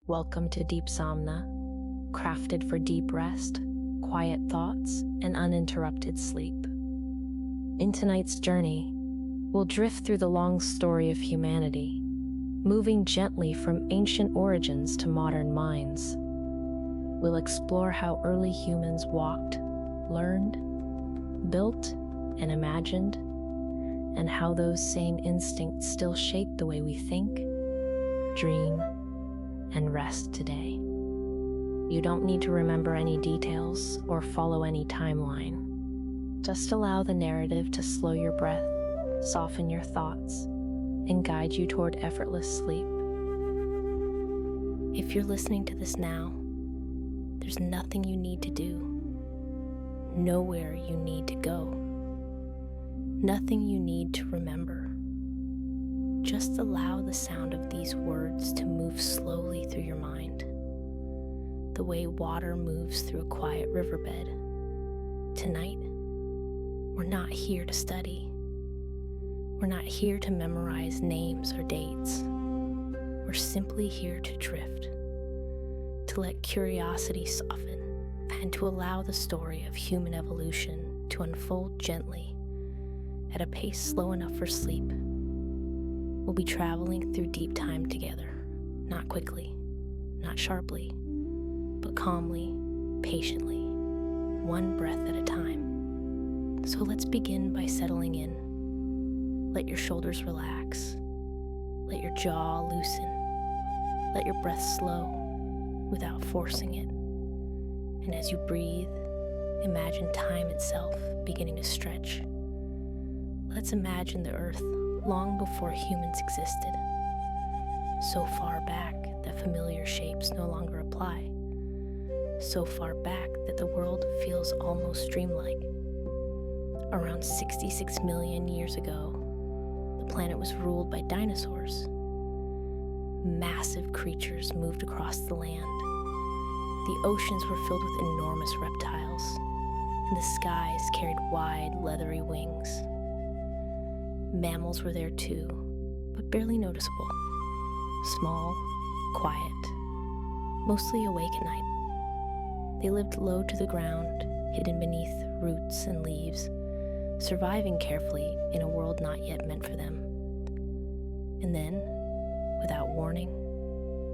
Welcome to Deep Somna, crafted for deep rest, quiet thoughts, and uninterrupted sleep. In tonight's journey, we'll drift through the long story of humanity, moving gently from ancient origins to modern minds. We'll explore how early humans walked, learned, built, and imagined, and how those same instincts still shape the way we think, dream, and rest today. You don't need to remember any details or follow any timeline. Just allow the narrative to slow your breath, soften your thoughts, and guide you toward effortless sleep. If you're listening to this now, there's nothing you need to do, nowhere you need to go, nothing you need to remember. Just allow the sound of these words to move slowly through your mind, the way water moves through a quiet riverbed. Tonight, we're not here to study. We're not here to memorize names or dates. We're simply here to drift, to let curiosity soften, and to allow the story of human evolution to unfold gently at a pace slow enough for sleep. We'll be traveling through deep time together, not quickly, not sharply, but calmly, patiently, one breath at a time. So let's begin by settling in. Let your shoulders relax. Let your jaw loosen. Let your breath slow without forcing it. And as you breathe, imagine time itself beginning to stretch. Let's imagine the earth long before humans existed, so far back that familiar shapes no longer apply, so far back that the world feels almost dreamlike. Around 66 million years ago, the planet was ruled by dinosaurs. Massive creatures moved across the land. The oceans were filled with enormous reptiles, and the skies carried wide, leathery wings. Mammals were there too, but barely noticeable. Small, quiet, mostly awake at night. They lived low to the ground, hidden beneath roots and leaves, surviving carefully in a world not yet meant for them. And then, without warning,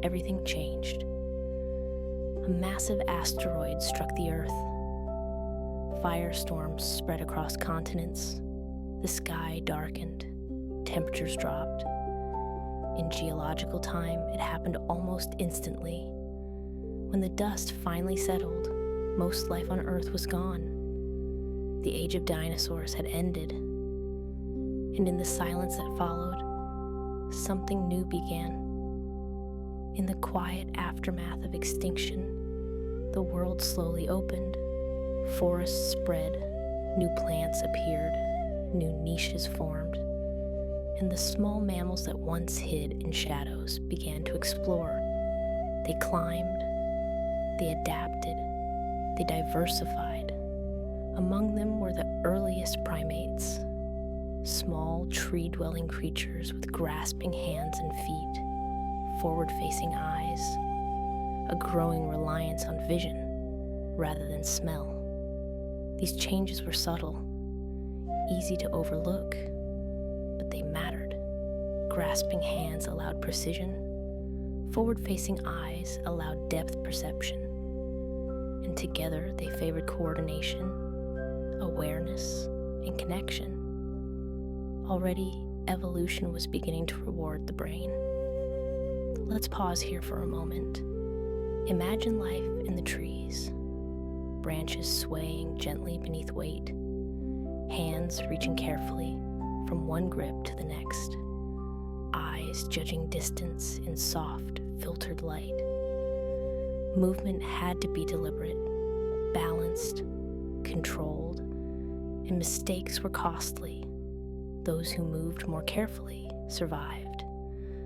everything changed. A massive asteroid struck the Earth. Firestorms spread across continents. The sky darkened, temperatures dropped. In geological time, it happened almost instantly. When the dust finally settled, most life on Earth was gone. The age of dinosaurs had ended. And in the silence that followed, something new began. In the quiet aftermath of extinction, the world slowly opened. Forests spread, new plants appeared, new niches formed, and the small mammals that once hid in shadows began to explore. They climbed, they adapted, they diversified. Among them were the earliest primates, small tree-dwelling creatures with grasping hands and feet, forward-facing eyes, a growing reliance on vision rather than smell. These changes were subtle, easy to overlook, but they mattered. Grasping hands allowed precision. Forward-facing eyes allowed depth perception. And together they favored coordination, awareness, and connection. Already, evolution was beginning to reward the brain. Let's pause here for a moment. Imagine life in the trees, branches swaying gently beneath weight, hands reaching carefully from one grip to the next, eyes judging distance in soft, filtered light. Movement had to be deliberate, balanced, controlled, and mistakes were costly. Those who moved more carefully survived.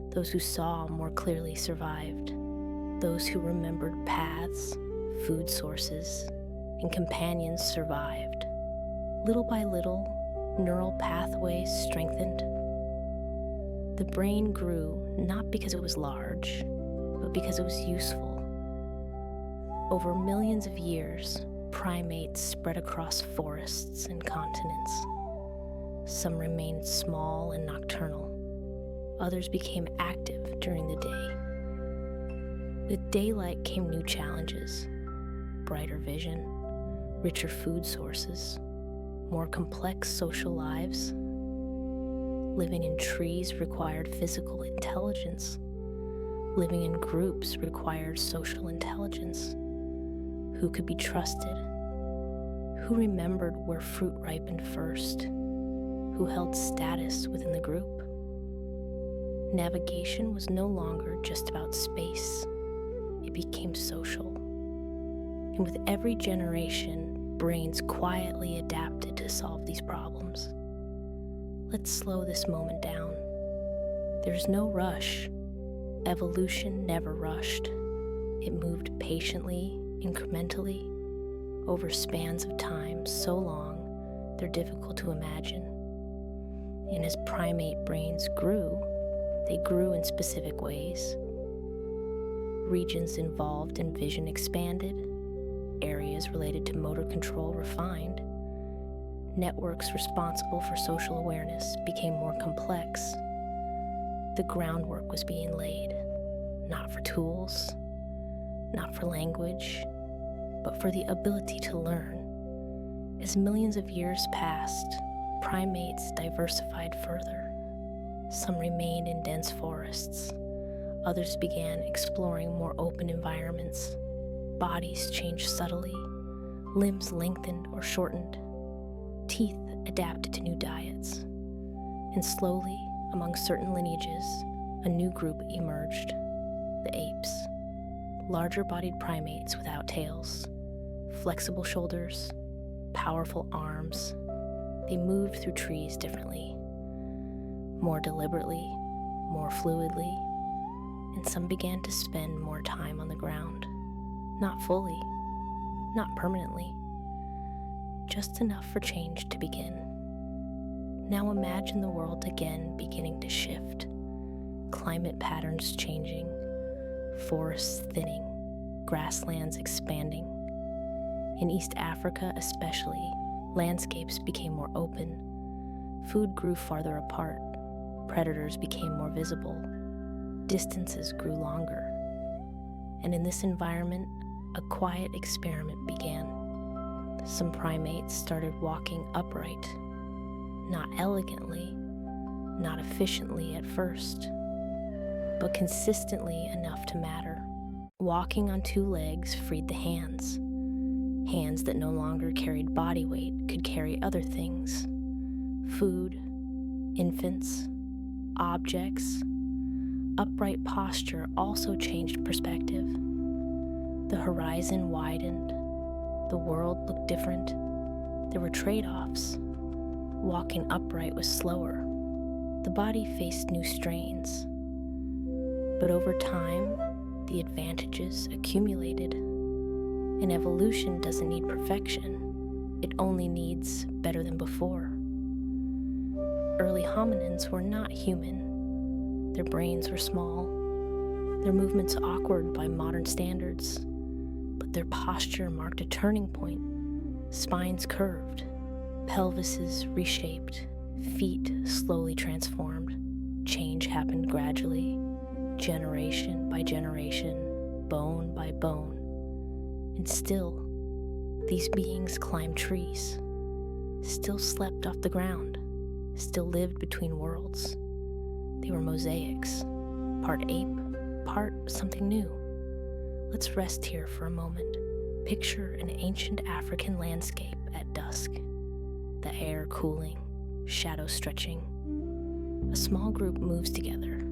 Those who saw more clearly survived. Those who remembered paths, food sources, and companions survived. Little by little, neural pathways strengthened. The brain grew not because it was large, but because it was useful. Over millions of years, primates spread across forests and continents. Some remained small and nocturnal. Others became active during the day. With daylight came new challenges: brighter vision, richer food sources, more complex social lives. Living in trees required physical intelligence. Living in groups required social intelligence. Who could be trusted? Who remembered where fruit ripened first? Who held status within the group? Navigation was no longer just about space. It became social. And with every generation, brains quietly adapted to solve these problems. Let's slow this moment down. There's no rush. Evolution never rushed. It moved patiently, incrementally, over spans of time so long they're difficult to imagine. And as primate brains grew, they grew in specific ways. Regions involved in vision expanded, areas related to motor control refined, networks responsible for social awareness became more complex. The groundwork was being laid, not for tools, not for language, but for the ability to learn. As millions of years passed, primates diversified further. Some remained in dense forests. Others began exploring more open environments. Bodies changed subtly. Limbs lengthened or shortened. Teeth adapted to new diets. And slowly, among certain lineages, a new group emerged: the apes. Larger-bodied primates without tails, flexible shoulders, powerful arms. They moved through trees differently, more deliberately, more fluidly, and some began to spend more time on the ground. Not fully, not permanently, just enough for change to begin. Now imagine the world again beginning to shift, climate patterns changing, forests thinning, grasslands expanding. In East Africa especially, landscapes became more open. Food grew farther apart. Predators became more visible. Distances grew longer. And in this environment, a quiet experiment began. Some primates started walking upright, not elegantly, not efficiently at first, but consistently enough to matter. Walking on two legs freed the hands. Hands that no longer carried body weight could carry other things: food, infants, objects. Upright posture also changed perspective. The horizon widened. The world looked different. There were trade-offs. Walking upright was slower. The body faced new strains. But over time, the advantages accumulated. And evolution doesn't need perfection. It only needs better than before. Early hominins were not human. Their brains were small. Their movements awkward by modern standards. But their posture marked a turning point. Spines curved, pelvises reshaped, feet slowly transformed. Change happened gradually, generation by generation, bone by bone. And still, these beings climbed trees, still slept off the ground, still lived between worlds. They were mosaics, part ape, part something new. Let's rest here for a moment. Picture an ancient African landscape at dusk, the air cooling, shadows stretching. A small group moves together,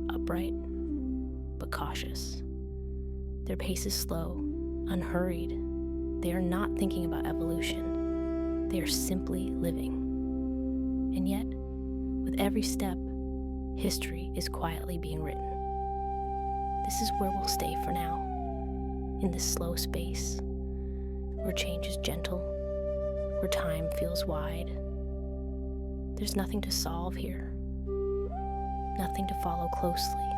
upright but cautious. Their pace is slow, unhurried. They are not thinking about evolution. They are simply living. And yet, with every step, history is quietly being written. This is where we'll stay for now, in this slow space, where change is gentle, where time feels wide. There's nothing to solve here, nothing to follow closely,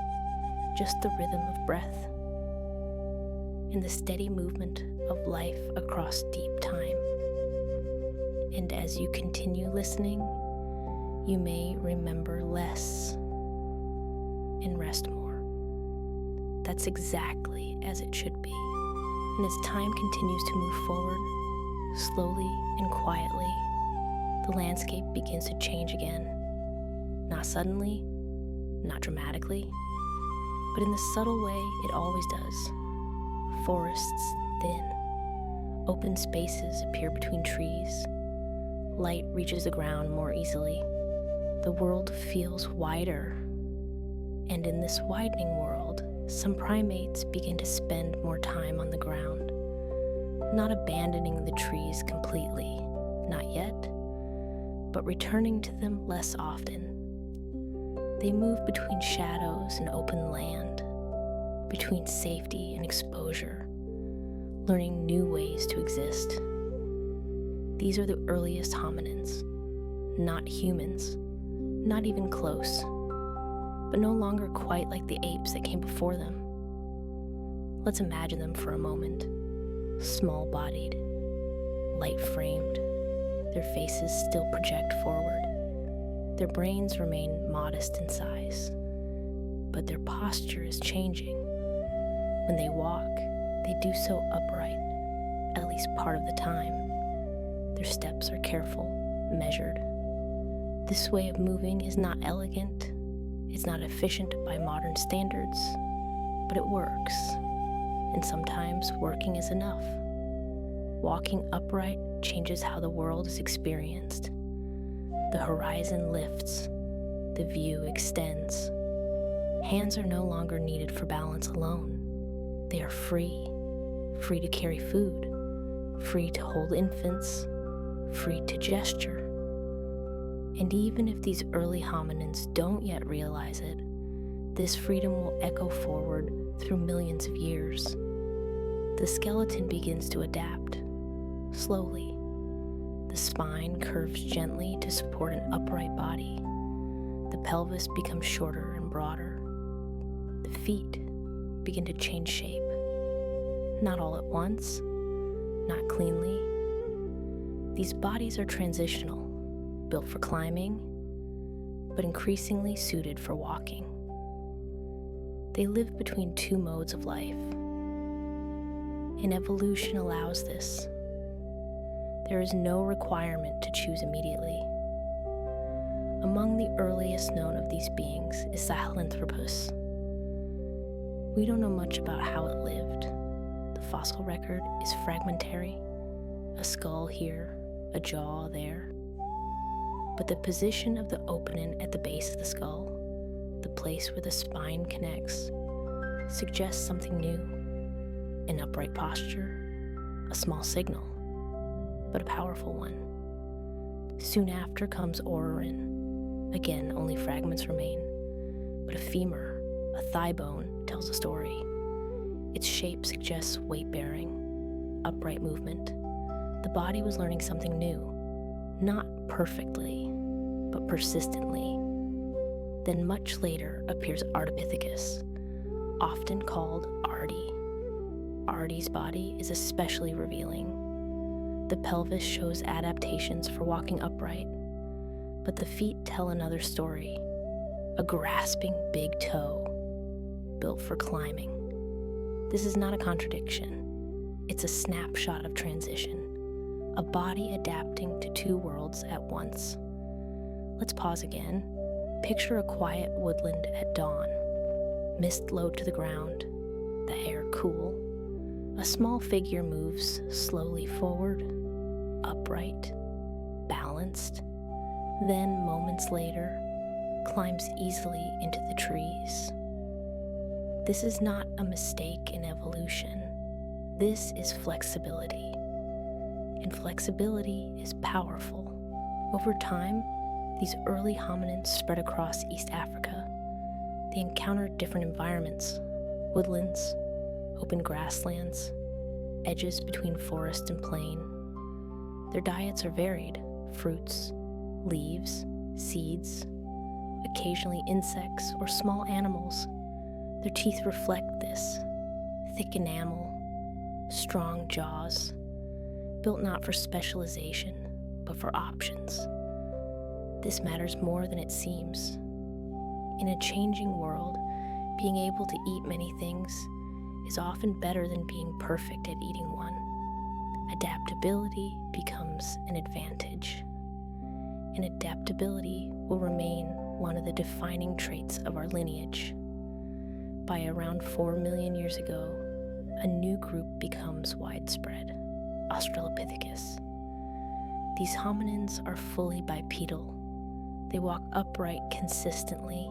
just the rhythm of breath, in the steady movement of life across deep time. And as you continue listening, you may remember less and rest more. That's exactly as it should be. And as time continues to move forward, slowly and quietly, the landscape begins to change again. Not suddenly, not dramatically, but in the subtle way it always does. Forests thin, open spaces appear between trees, light reaches the ground more easily. The world feels wider, and in this widening world, some primates begin to spend more time on the ground, not abandoning the trees completely, not yet, but returning to them less often. They move between shadows and open land, between safety and exposure, learning new ways to exist. These are the earliest hominins, not humans, not even close, but no longer quite like the apes that came before them. Let's imagine them for a moment. Small-bodied, light-framed, their faces still project forward. Their brains remain modest in size, but their posture is changing. When they walk, they do so upright, at least part of the time. Their steps are careful, measured. This way of moving is not elegant, it's not efficient by modern standards, but it works. And sometimes working is enough. Walking upright changes how the world is experienced. The horizon lifts, the view extends. Hands are no longer needed for balance alone. They are free to carry food, free to hold infants, free to gesture. And even if these early hominins don't yet realize it, this freedom will echo forward through millions of years. The skeleton begins to adapt, slowly. The spine curves gently to support an upright body. The pelvis becomes shorter and broader. The feet begin to change shape. Not all at once, not cleanly. These bodies are transitional, built for climbing, but increasingly suited for walking. They live between two modes of life, and evolution allows this. There is no requirement to choose immediately. Among the earliest known of these beings is Sahelanthropus. We don't know much about how it lived. The fossil record is fragmentary, a skull here, a jaw there. But the position of the opening at the base of the skull, the place where the spine connects, suggests something new. An upright posture, a small signal, but a powerful one. Soon after comes Orrorin. Again, only fragments remain, but a femur, a thigh bone, tells a story. Its shape suggests weight-bearing, upright movement. The body was learning something new, not perfectly, but persistently. Then much later appears Ardipithecus, often called Ardi. Ardi's body is especially revealing. The pelvis shows adaptations for walking upright, but the feet tell another story. A grasping big toe, built for climbing. This is not a contradiction. It's a snapshot of transition, a body adapting to two worlds at once. Let's pause again. Picture a quiet woodland at dawn. Mist low to the ground, the air cool. A small figure moves slowly forward, upright, balanced, then moments later, climbs easily into the trees. This is not a mistake in evolution. This is flexibility. And flexibility is powerful. Over time, these early hominins spread across East Africa. They encountered different environments, woodlands, open grasslands, edges between forest and plain. Their diets are varied: fruits, leaves, seeds, occasionally insects or small animals. Their teeth reflect this: thick enamel, strong jaws, built not for specialization, but for options. This matters more than it seems. In a changing world, being able to eat many things is often better than being perfect at eating one. Adaptability becomes an advantage, and adaptability will remain one of the defining traits of our lineage. By around 4 million years ago, a new group becomes widespread, Australopithecus. These hominins are fully bipedal. They walk upright consistently,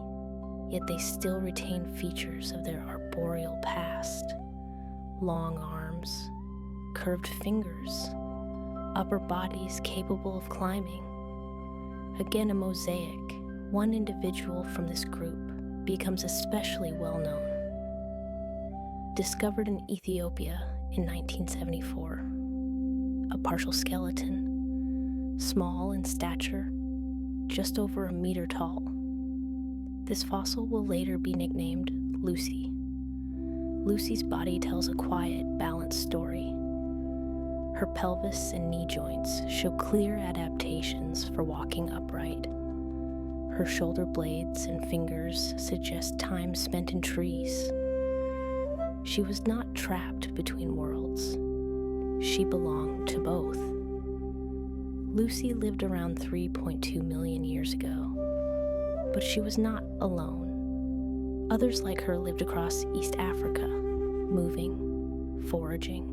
yet they still retain features of their arboreal past. Long arms, curved fingers, upper bodies capable of climbing. Again, a mosaic. One individual from this group becomes especially well known. Discovered in Ethiopia in 1974, a partial skeleton, small in stature, just over a meter tall. This fossil will later be nicknamed Lucy. Lucy's body tells a quiet, balanced story. Her pelvis and knee joints show clear adaptations for walking upright. Her shoulder blades and fingers suggest time spent in trees. She was not trapped between worlds. She belonged to both. Lucy lived around 3.2 million years ago, but she was not alone. Others like her lived across East Africa, moving, foraging,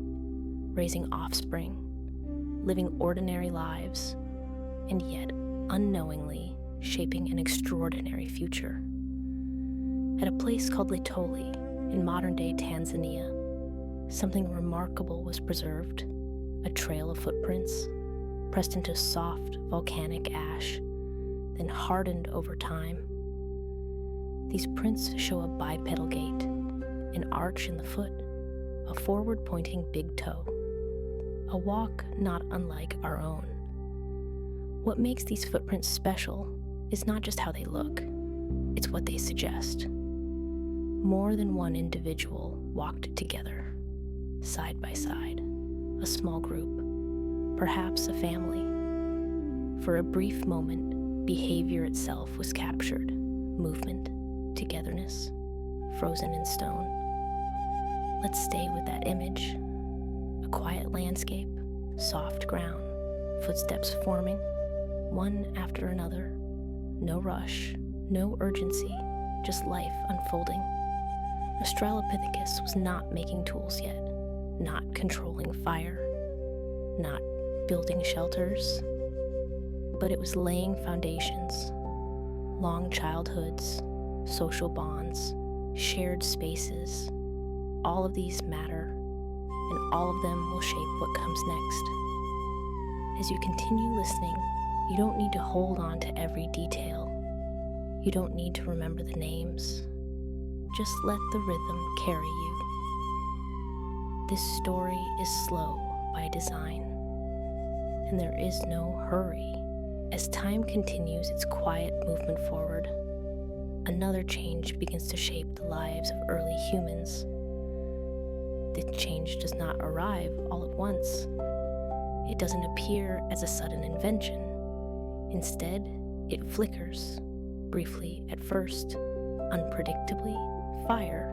raising offspring, living ordinary lives, and yet unknowingly shaping an extraordinary future. At a place called Litoli in modern-day Tanzania, something remarkable was preserved, a trail of footprints pressed into soft volcanic ash, then hardened over time. These prints show a bipedal gait, an arch in the foot, a forward-pointing big toe, a walk not unlike our own. What makes these footprints special is not just how they look, it's what they suggest. More than one individual walked together, side by side, a small group, perhaps a family. For a brief moment, behavior itself was captured, movement, togetherness, frozen in stone. Let's stay with that image. A quiet landscape, soft ground, footsteps forming, one after another. No rush, no urgency, just life unfolding. Australopithecus was not making tools yet, not controlling fire, not building shelters, but it was laying foundations, long childhoods, social bonds, shared spaces. All of these matter, and all of them will shape what comes next. As you continue listening, you don't need to hold on to every detail. You don't need to remember the names. Just let the rhythm carry you. This story is slow by design, and there is no hurry. As time continues its quiet movement forward, another change begins to shape the lives of early humans. The change does not arrive all at once. It doesn't appear as a sudden invention. Instead, it flickers, briefly at first, unpredictably, fire.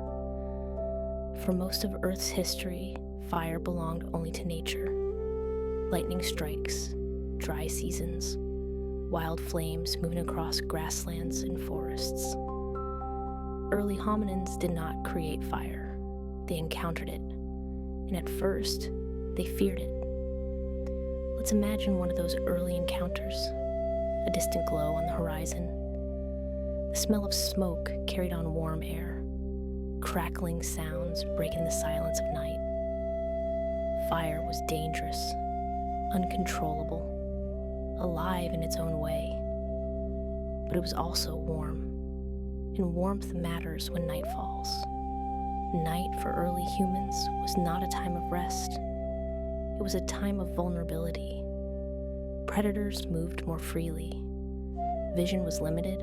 For most of Earth's history, fire belonged only to nature. Lightning strikes, dry seasons, wild flames moving across grasslands and forests. Early hominins did not create fire. They encountered it, and at first, they feared it. Let's imagine one of those early encounters, a distant glow on the horizon. The smell of smoke carried on warm air, crackling sounds breaking the silence of night. Fire was dangerous, uncontrollable, alive in its own way, but it was also warm, and warmth matters when night falls. Night for early humans was not a time of rest. It was a time of vulnerability. Predators moved more freely. Vision was limited.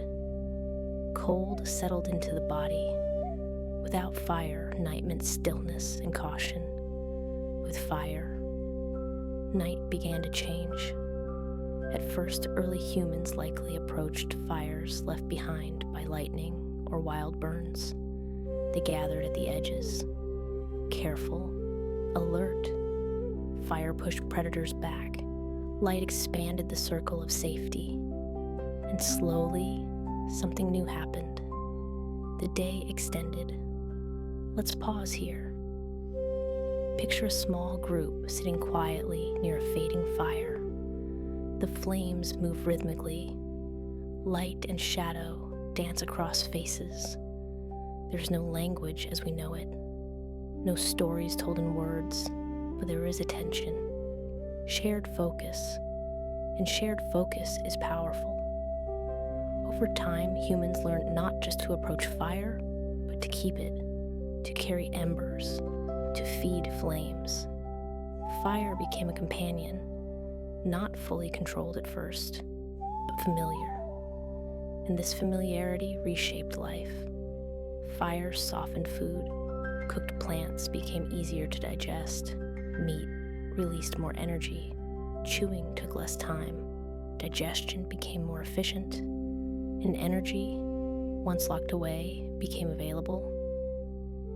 Cold settled into the body. Without fire, night meant stillness and caution. with fire, night began to change. At first, early humans likely approached fires left behind by lightning or wild burns. They gathered at the edges, careful, alert. Fire pushed predators back. Light expanded the circle of safety. And slowly, something new happened. The day extended. Let's pause here. Picture a small group sitting quietly near a fading fire. The flames move rhythmically. Light and shadow dance across faces. There's no language as we know it. No stories told in words, but there is attention. Shared focus. And shared focus is powerful. Over time, humans learned not just to approach fire, but to keep it, to carry embers, to feed flames. Fire became a companion, not fully controlled at first, but familiar. And this familiarity reshaped life. Fire softened food, cooked plants became easier to digest, meat released more energy, chewing took less time, digestion became more efficient, and energy, once locked away, became available.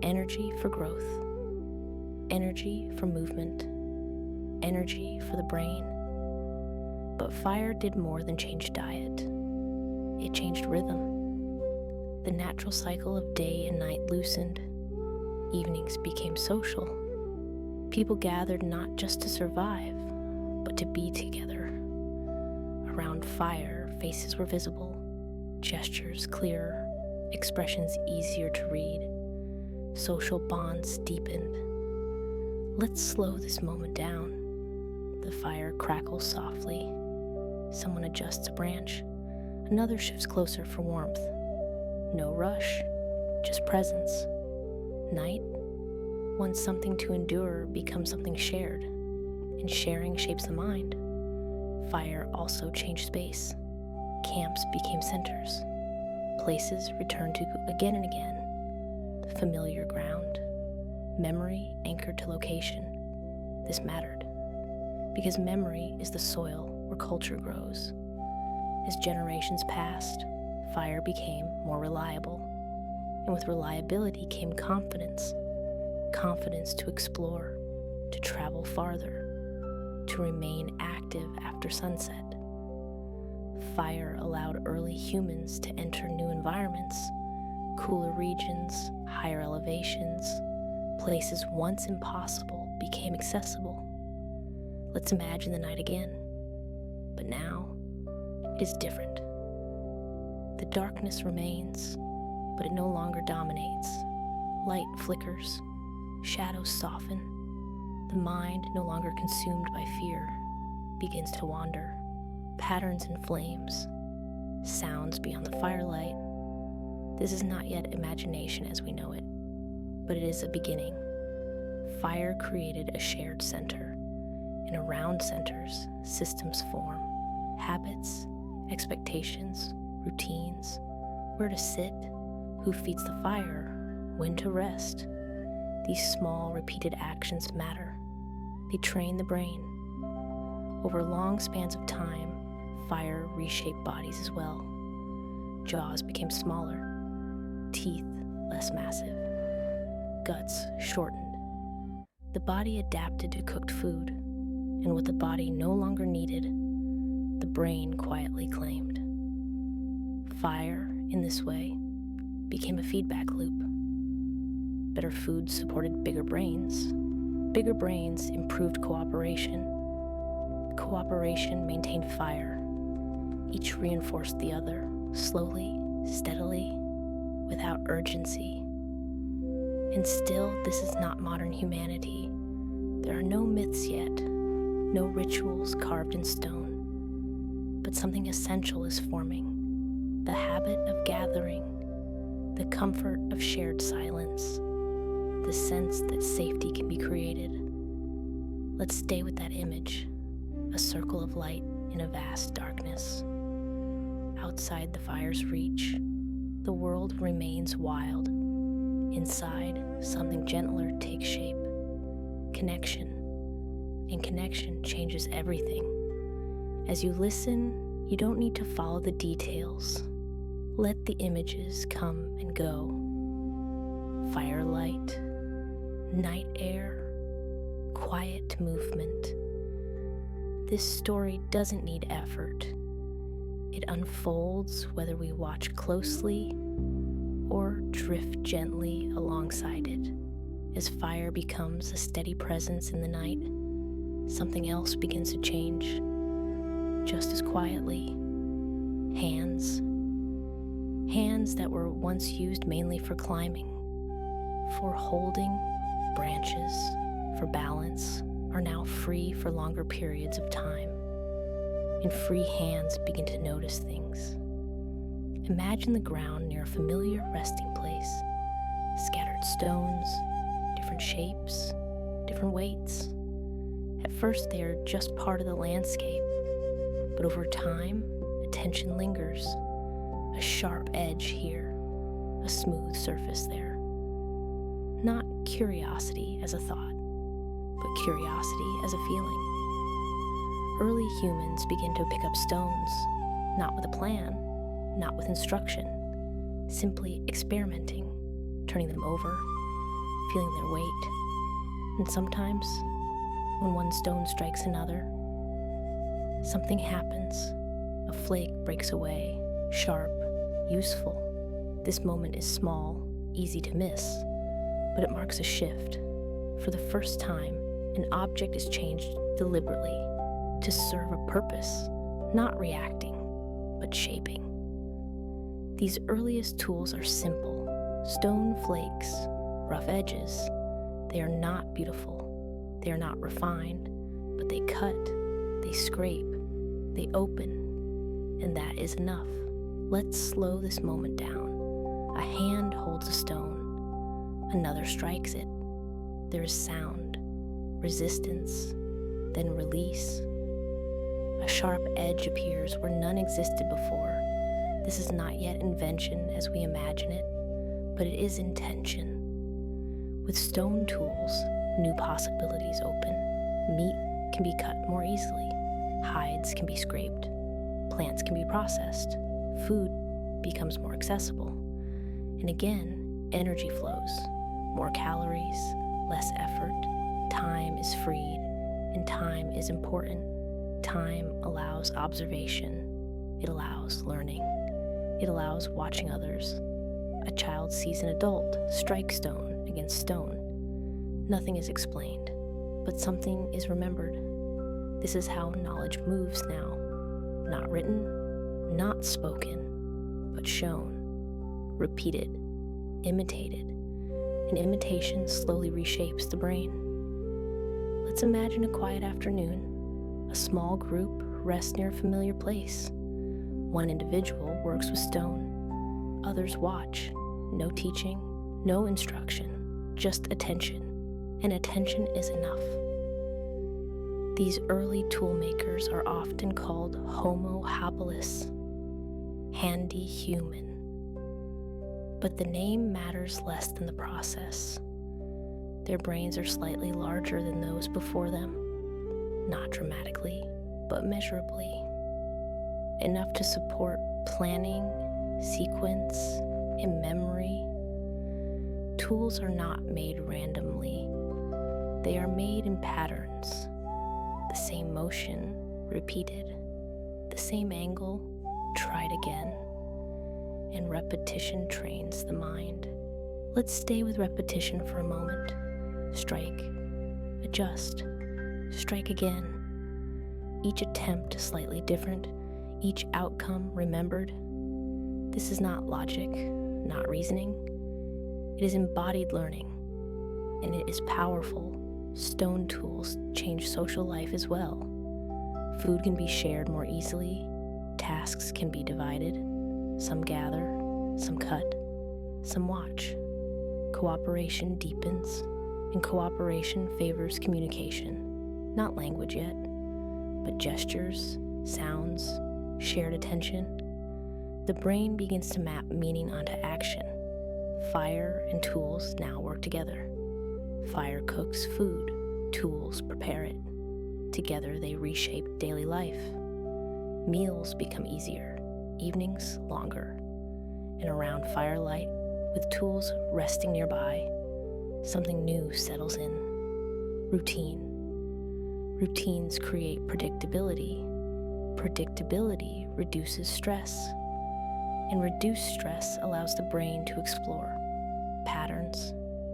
Energy for growth, energy for movement, energy for the brain. But fire did more than change diet. It changed rhythm. The natural cycle of day and night loosened. Evenings became social. People gathered not just to survive, but to be together. Around fire, faces were visible, gestures clearer, expressions easier to read. Social bonds deepened. Let's slow this moment down. The fire crackles softly. Someone adjusts a branch. Another shifts closer for warmth. No rush, just presence. Night, once something to endure, becomes something shared. And sharing shapes the mind. Fire also changed space. Camps became centers. Places returned to again and again. Familiar ground. Memory anchored to location. This mattered. Because memory is the soil where culture grows. As generations passed, fire became more reliable. And with reliability came confidence. Confidence to explore, to travel farther, to remain active after sunset. Fire allowed early humans to enter new environments, cooler regions, higher elevations. Places once impossible became accessible. Let's imagine the night again. But now, it is different. The darkness remains, but it no longer dominates. Light flickers, shadows soften. The mind, no longer consumed by fear, begins to wander. Patterns in flames, sounds beyond the firelight. This is not yet imagination as we know it, but it is a beginning. Fire created a shared center, and around centers, systems form. Habits, expectations, routines, where to sit, who feeds the fire, when to rest. These small, repeated actions matter. They train the brain. Over long spans of time, fire reshaped bodies as well. Jaws became smaller, teeth less massive, guts shortened. The body adapted to cooked food, and what the body no longer needed, the brain quietly claimed. Fire, in this way, became a feedback loop. Better food supported bigger brains. Bigger brains improved cooperation. Cooperation maintained fire. Each reinforced the other, slowly, steadily, without urgency. And still, this is not modern humanity. There are no myths yet, no rituals carved in stone. But something essential is forming. The habit of gathering, the comfort of shared silence, the sense that safety can be created. Let's stay with that image, a circle of light in a vast darkness. Outside the fire's reach, the world remains wild. Inside, something gentler takes shape. Connection, and connection changes everything. As you listen, you don't need to follow the details. Let the images come and go. Firelight, night air, quiet movement. This story doesn't need effort. It unfolds whether we watch closely or drift gently alongside it. As fire becomes a steady presence in the night, something else begins to change, just as quietly. Hands that were once used mainly for climbing, for holding branches, for balance, are now free for longer periods of time. And free hands begin to notice things. Imagine the ground near a familiar resting place, scattered stones, different shapes, different weights. At first they are just part of the landscape, but over time, attention lingers. A sharp edge here, a smooth surface there. Not curiosity as a thought, but curiosity as a feeling. Early humans begin to pick up stones, not with a plan, not with instruction, simply experimenting, turning them over, feeling their weight. And sometimes, when one stone strikes another, something happens. A flake breaks away, sharp, useful. This moment is small, easy to miss, but it marks a shift. For the first time, an object is changed deliberately to serve a purpose, not reacting, but shaping. These earliest tools are simple, stone flakes, rough edges. They are not beautiful, they are not refined, but they cut, they scrape, they open, and that is enough. Let's slow this moment down. A hand holds a stone, another strikes it. There is sound, resistance, then release. A sharp edge appears where none existed before. This is not yet invention as we imagine it, but it is intention. With stone tools, new possibilities open. Meat can be cut more easily. Hides can be scraped. Plants can be processed. Food becomes more accessible. And again, energy flows. More calories, less effort. Time is freed, and time is important. Time allows observation. It allows learning. It allows watching others. A child sees an adult strike stone against stone. Nothing is explained, but something is remembered. This is how knowledge moves now. Not written, not spoken, but shown, repeated, imitated. And imitation slowly reshapes the brain. Let's imagine a quiet afternoon. A small group rests near a familiar place. One individual works with stone. Others watch. No teaching, no instruction, just attention. And attention is enough. These early tool makers are often called Homo habilis, handy human. But the name matters less than the process. Their brains are slightly larger than those before them, not dramatically, but measurably. Enough to support planning, sequence, and memory. Tools are not made randomly. They are made in patterns. The same motion, repeated. The same angle, tried again. And repetition trains the mind. Let's stay with repetition for a moment. Strike, adjust, strike again. Each attempt slightly different, each outcome remembered. This is not logic, not reasoning. It is embodied learning, and it is powerful. Stone tools change social life as well. Food can be shared more easily. Tasks can be divided. Some gather, some cut, some watch. Cooperation deepens, and cooperation favors communication. Not language yet, but gestures, sounds, shared attention. The brain begins to map meaning onto action. Fire and tools now work together. Fire cooks food, tools prepare it. Together, they reshape daily life. Meals become easier, evenings longer, and around firelight, with tools resting nearby, something new settles in. Routine. Routines create predictability. Predictability reduces stress, and reduced stress allows the brain to explore patterns,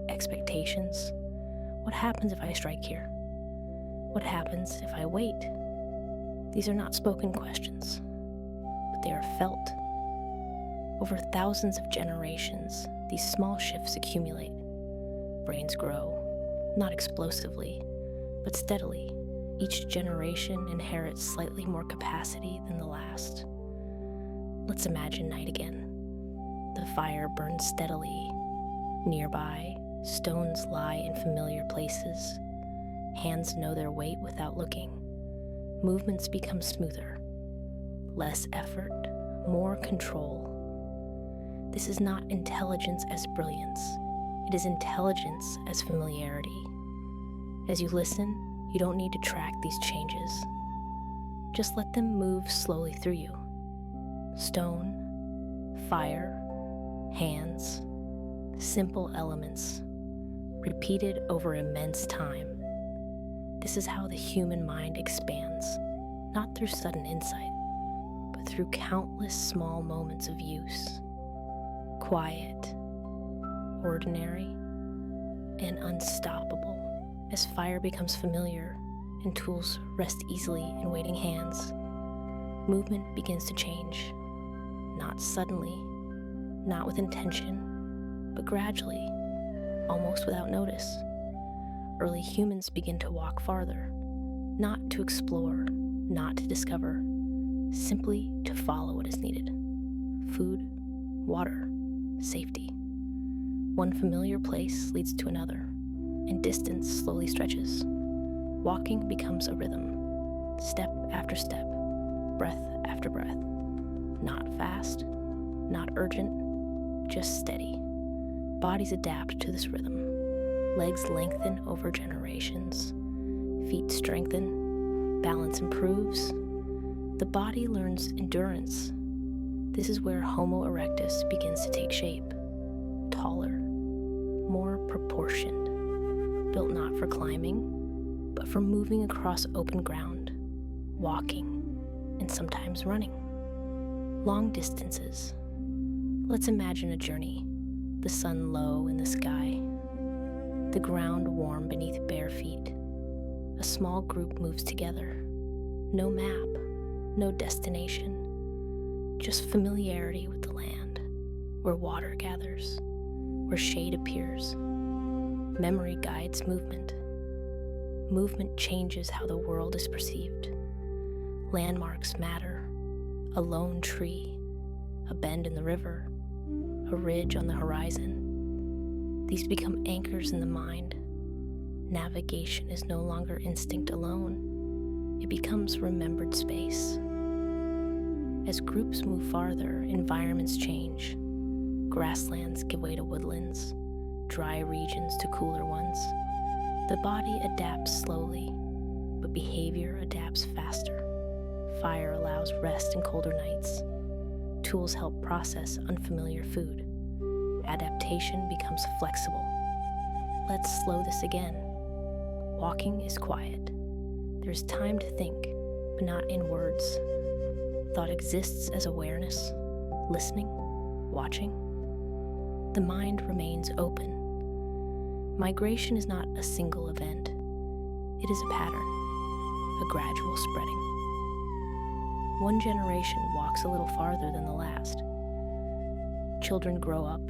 expectations. What happens if I strike here? What happens if I wait? These are not spoken questions, but they are felt. Over thousands of generations, these small shifts accumulate. Brains grow, not explosively, but steadily. Each generation inherits slightly more capacity than the last. Let's imagine night again. The fire burns steadily. Nearby, stones lie in familiar places. Hands know their weight without looking. Movements become smoother. Less effort, more control. This is not intelligence as brilliance. It is intelligence as familiarity. As you listen, you don't need to track these changes. Just let them move slowly through you. Stone, fire, hands, simple elements, repeated over immense time. This is how the human mind expands, not through sudden insight, but through countless small moments of use. Quiet, ordinary, and unstoppable. As fire becomes familiar and tools rest easily in waiting hands, movement begins to change. Not suddenly, not with intention, but gradually, almost without notice. Early humans begin to walk farther, not to explore, not to discover, simply to follow what is needed. Food, water, safety. One familiar place leads to another, and distance slowly stretches. Walking becomes a rhythm, step after step, breath after breath. Not fast, not urgent, just steady. Bodies adapt to this rhythm. Legs lengthen over generations. Feet strengthen. Balance improves. The body learns endurance. This is where Homo erectus begins to take shape. Taller, more proportioned. Built not for climbing, but for moving across open ground, walking, and sometimes running. Long distances. Let's imagine a journey, the sun low in the sky, the ground warm beneath bare feet. A small group moves together. No map, no destination, just familiarity with the land, where water gathers, where shade appears. Memory guides movement. Movement changes how the world is perceived. Landmarks matter. A lone tree, a bend in the river, a ridge on the horizon. These become anchors in the mind. Navigation is no longer instinct alone. It becomes remembered space. As groups move farther, environments change. Grasslands give way to woodlands, dry regions to cooler ones. The body adapts slowly, but behavior adapts faster. Fire allows rest in colder nights. Tools help process unfamiliar food. Adaptation becomes flexible. Let's slow this again. Walking is quiet. There's time to think, but not in words. Thought exists as awareness, listening, watching. The mind remains open. Migration is not a single event. It is a pattern, a gradual spreading. One generation walks a little farther than the last. Children grow up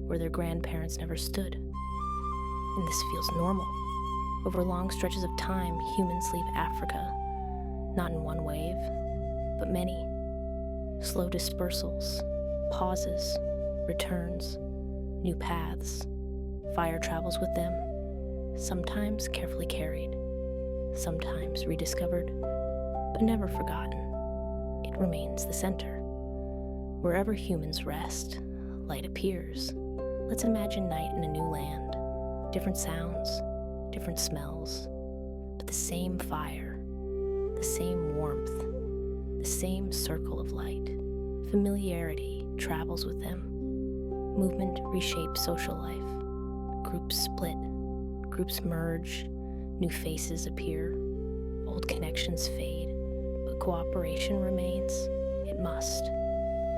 where their grandparents never stood. And this feels normal. Over long stretches of time, humans leave Africa, not in one wave, but many. Slow dispersals, pauses, returns, new paths. Fire travels with them, sometimes carefully carried, sometimes rediscovered, but never forgotten. It remains the center. Wherever humans rest, light appears. Let's imagine night in a new land. Different sounds, different smells, but the same fire, the same warmth, the same circle of light. Familiarity travels with them. Movement reshapes social life. Groups split, groups merge, new faces appear, old connections fade, but cooperation remains. It must,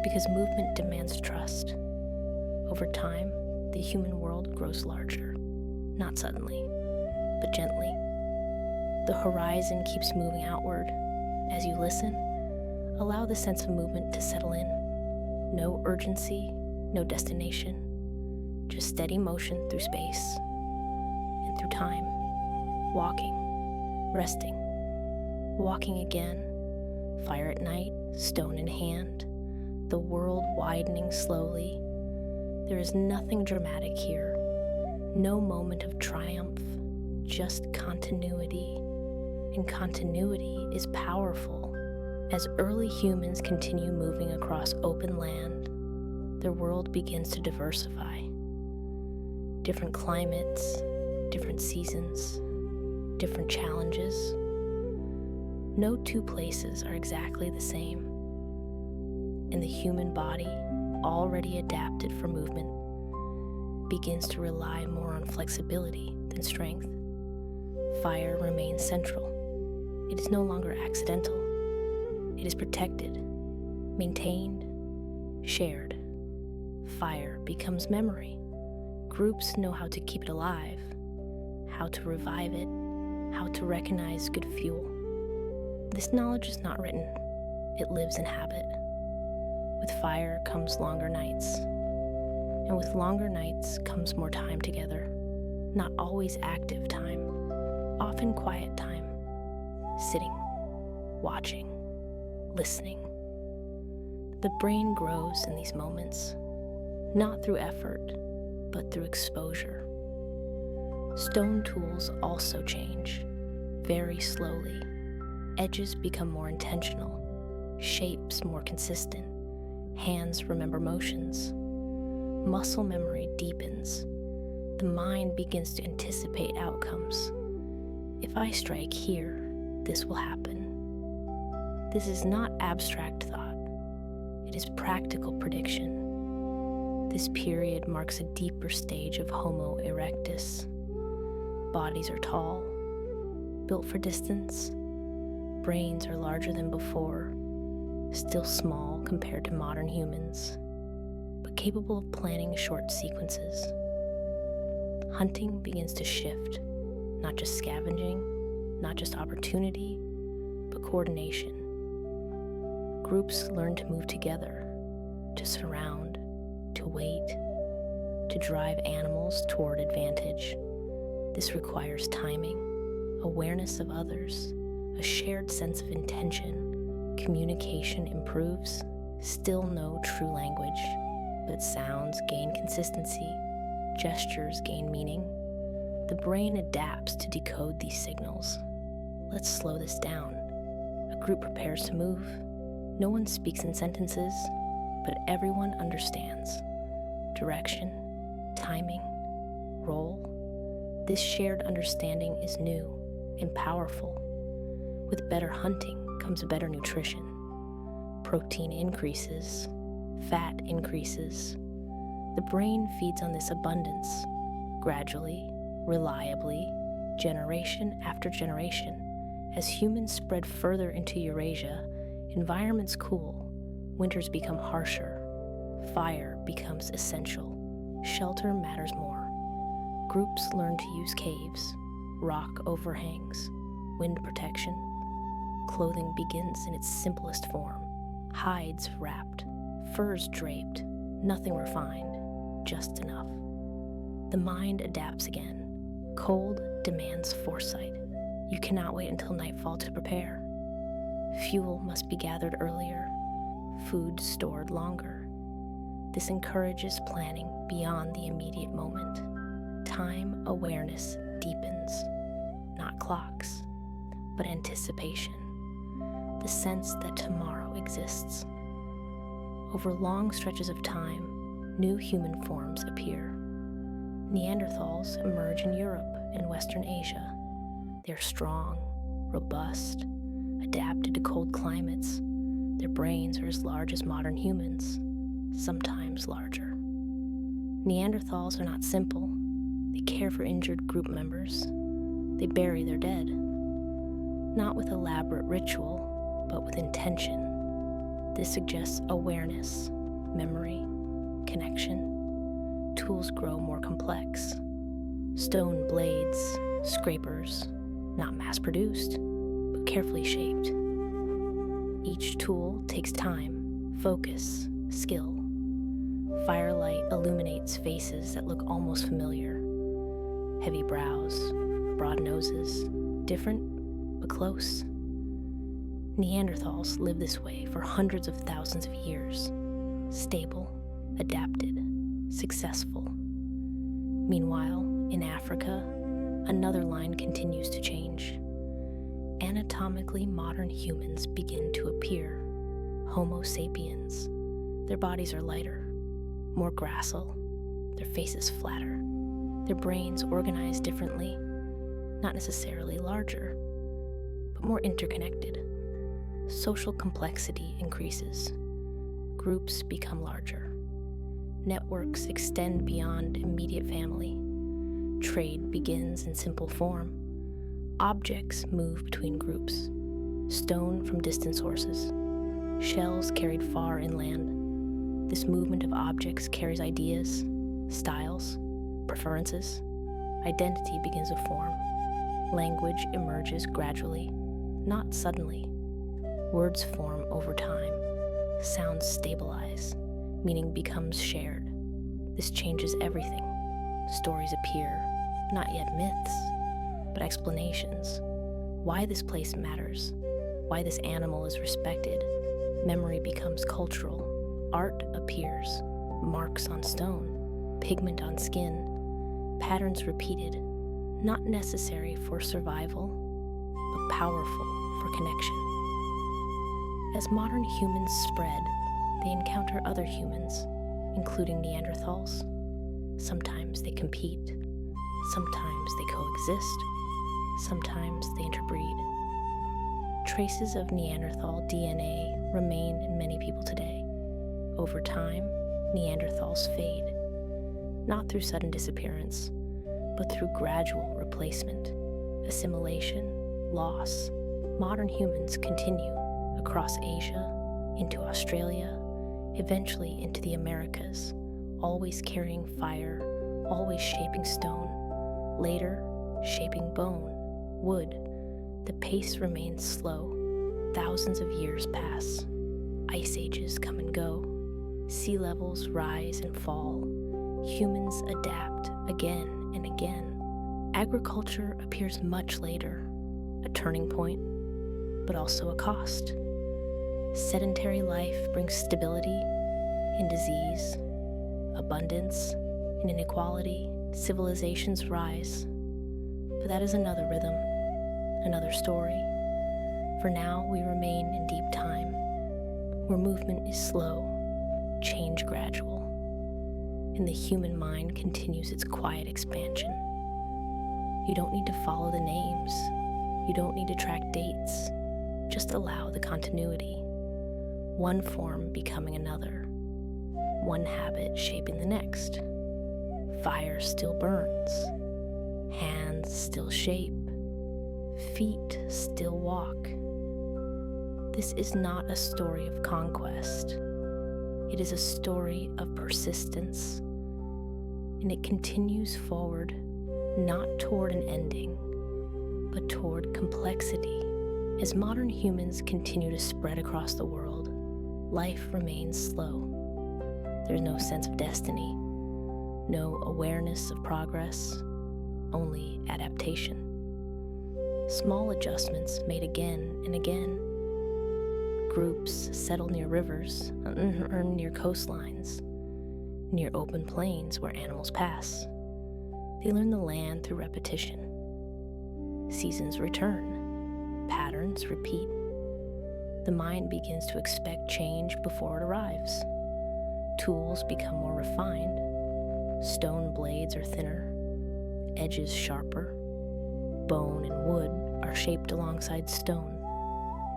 because movement demands trust. Over time, the human world grows larger, not suddenly, but gently. The horizon keeps moving outward. As you listen, allow the sense of movement to settle in. No urgency, no destination, just steady motion through space and through time. Walking, resting, walking again, fire at night, stone in hand, the world widening slowly. There is nothing dramatic here, no moment of triumph, just continuity. And continuity is powerful. As early humans continue moving across open land, their world begins to diversify. Different climates, different seasons, different challenges. No two places are exactly the same. And the human body, already adapted for movement, begins to rely more on flexibility than strength. Fire remains central. It is no longer accidental. It is protected, maintained, shared. Fire becomes memory. Groups know how to keep it alive, how to revive it, how to recognize good fuel. This knowledge is not written. It lives in habit. With fire comes longer nights. And with longer nights comes more time together. Not always active time, often quiet time. Sitting, watching, listening. The brain grows in these moments, not through effort, but through exposure. Stone tools also change, very slowly. Edges become more intentional, shapes more consistent. Hands remember motions. Muscle memory deepens. The mind begins to anticipate outcomes. If I strike here, this will happen. This is not abstract thought. It is practical prediction. This period marks a deeper stage of Homo erectus. Bodies are tall, built for distance. Brains are larger than before, still small compared to modern humans, but capable of planning short sequences. Hunting begins to shift, not just scavenging, not just opportunity, but coordination. Groups learn to move together, to surround, to wait, to drive animals toward advantage. This requires timing, awareness of others, a shared sense of intention. Communication improves, still no true language, but sounds gain consistency, gestures gain meaning. The brain adapts to decode these signals. Let's slow this down. A group prepares to move. No one speaks in sentences, but everyone understands. Direction, timing, role. This shared understanding is new and powerful. With better hunting comes better nutrition. Protein increases, fat increases. The brain feeds on this abundance, gradually, reliably, generation after generation. As humans spread further into Eurasia, environments cool, winters become harsher, fire becomes essential, shelter matters more. Groups learn to use caves, rock overhangs, wind protection. Clothing begins in its simplest form, hides wrapped, furs draped, nothing refined, just enough. The mind adapts again. Cold demands foresight. You cannot wait until nightfall to prepare. Fuel must be gathered earlier, food stored longer. This encourages planning beyond the immediate moment. Time awareness deepens, not clocks, but anticipation, the sense that tomorrow exists. Over long stretches of time, new human forms appear. Neanderthals emerge in Europe and Western Asia. They're strong, robust, adapted to cold climates. Their brains are as large as modern humans, sometimes larger. Neanderthals are not simple. They care for injured group members. They bury their dead. Not with elaborate ritual, but with intention. This suggests awareness, memory, connection. Tools grow more complex. Stone blades, scrapers, not mass-produced, but carefully shaped. Each tool takes time, focus, skill. Firelight illuminates faces that look almost familiar. Heavy brows, broad noses, different but close. Neanderthals lived this way for hundreds of thousands of years. Stable, adapted, successful. Meanwhile, in Africa, another line continues to change. Anatomically modern humans begin to appear. Homo sapiens. Their bodies are lighter, more gracile, their faces flatter, their brains organized differently, not necessarily larger, but more interconnected. Social complexity increases. Groups become larger. Networks extend beyond immediate family. Trade begins in simple form. Objects move between groups. Stone from distant sources. Shells carried far inland. This movement of objects carries ideas, styles, preferences. Identity begins to form. Language emerges gradually, not suddenly. Words form over time. Sounds stabilize. Meaning becomes shared. This changes everything. Stories appear, not yet myths, but explanations. Why this place matters, why this animal is respected. Memory becomes cultural. Art appears, marks on stone, pigment on skin, patterns repeated, not necessary for survival, but powerful for connection. As modern humans spread, they encounter other humans, including Neanderthals. Sometimes they compete, sometimes they coexist, sometimes they interbreed. Traces of Neanderthal DNA remain in many people today. Over time, Neanderthals fade, not through sudden disappearance, but through gradual replacement, assimilation, loss. Modern humans continue across Asia, into Australia, eventually into the Americas, always carrying fire, always shaping stone, later shaping bone, wood. The pace remains slow. Thousands of years pass. Ice ages come and go. Sea levels rise and fall. Humans adapt again and again. Agriculture appears much later, a turning point, but also a cost. Sedentary life brings stability in disease, abundance in inequality. Civilizations rise. But that is another rhythm, another story. For now, we remain in deep time, where movement is slow, change gradual, and the human mind continues its quiet expansion. You don't need to follow the names. You don't need to track dates. Just allow the continuity. One form becoming another. One habit shaping the next. Fire still burns. Hands still shape. Feet still walk. This is not a story of conquest. It is a story of persistence. And it continues forward, not toward an ending, but toward complexity. As modern humans continue to spread across the world, life remains slow. There's no sense of destiny, no awareness of progress, only adaptation. Small adjustments made again and again. Groups settle near rivers or near coastlines, near open plains where animals pass. They learn the land through repetition. Seasons return, patterns repeat. The mind begins to expect change before it arrives. Tools become more refined. Stone blades are thinner, edges sharper. Bone and wood are shaped alongside stone.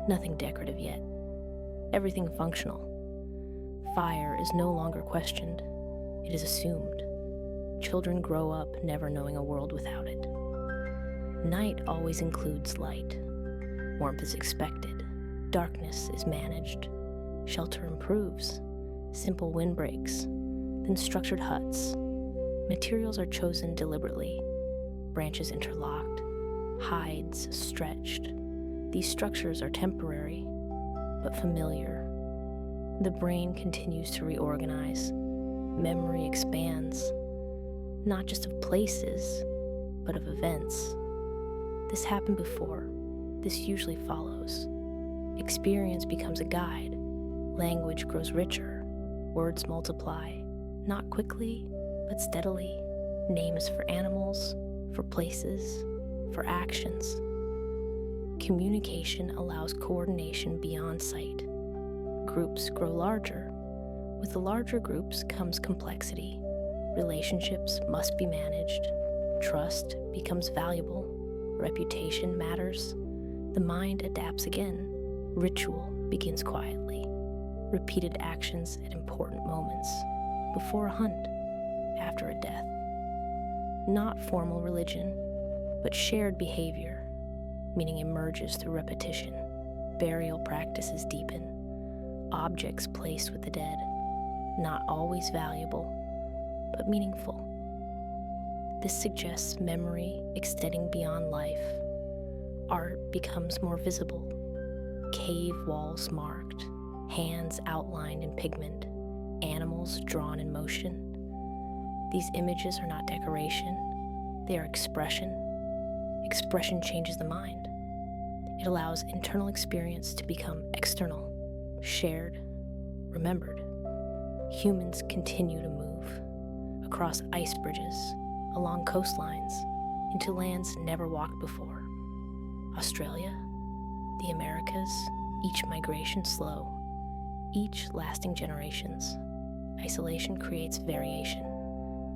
Nothing decorative yet. Everything functional. Fire is no longer questioned. It is assumed. Children grow up never knowing a world without it. Night always includes light. Warmth is expected. Darkness is managed. Shelter improves. Simple windbreaks. Then structured huts. Materials are chosen deliberately. Branches interlocked. Hides stretched. These structures are temporary, but familiar. The brain continues to reorganize. Memory expands, not just of places, but of events. This happened before. This usually follows. Experience becomes a guide. Language grows richer. Words multiply, not quickly, but steadily. Names for animals, for places, for actions. Communication allows coordination beyond sight. Groups grow larger. With the larger groups comes complexity. Relationships must be managed. Trust becomes valuable. Reputation matters. The mind adapts again. Ritual begins quietly. Repeated actions at important moments. Before a hunt, after a death. Not formal religion, but shared behavior. Meaning emerges through repetition. Burial practices deepen. Objects placed with the dead, not always valuable, but meaningful. This suggests memory extending beyond life. Art becomes more visible. Cave walls marked, hands outlined in pigment, animals drawn in motion. These images are not decoration, they are expression. Expression changes the mind. It allows internal experience to become external. Shared, remembered. Humans continue to move across ice bridges, along coastlines, into lands never walked before. Australia, the Americas, each migration slow, each lasting generations. Isolation creates variation.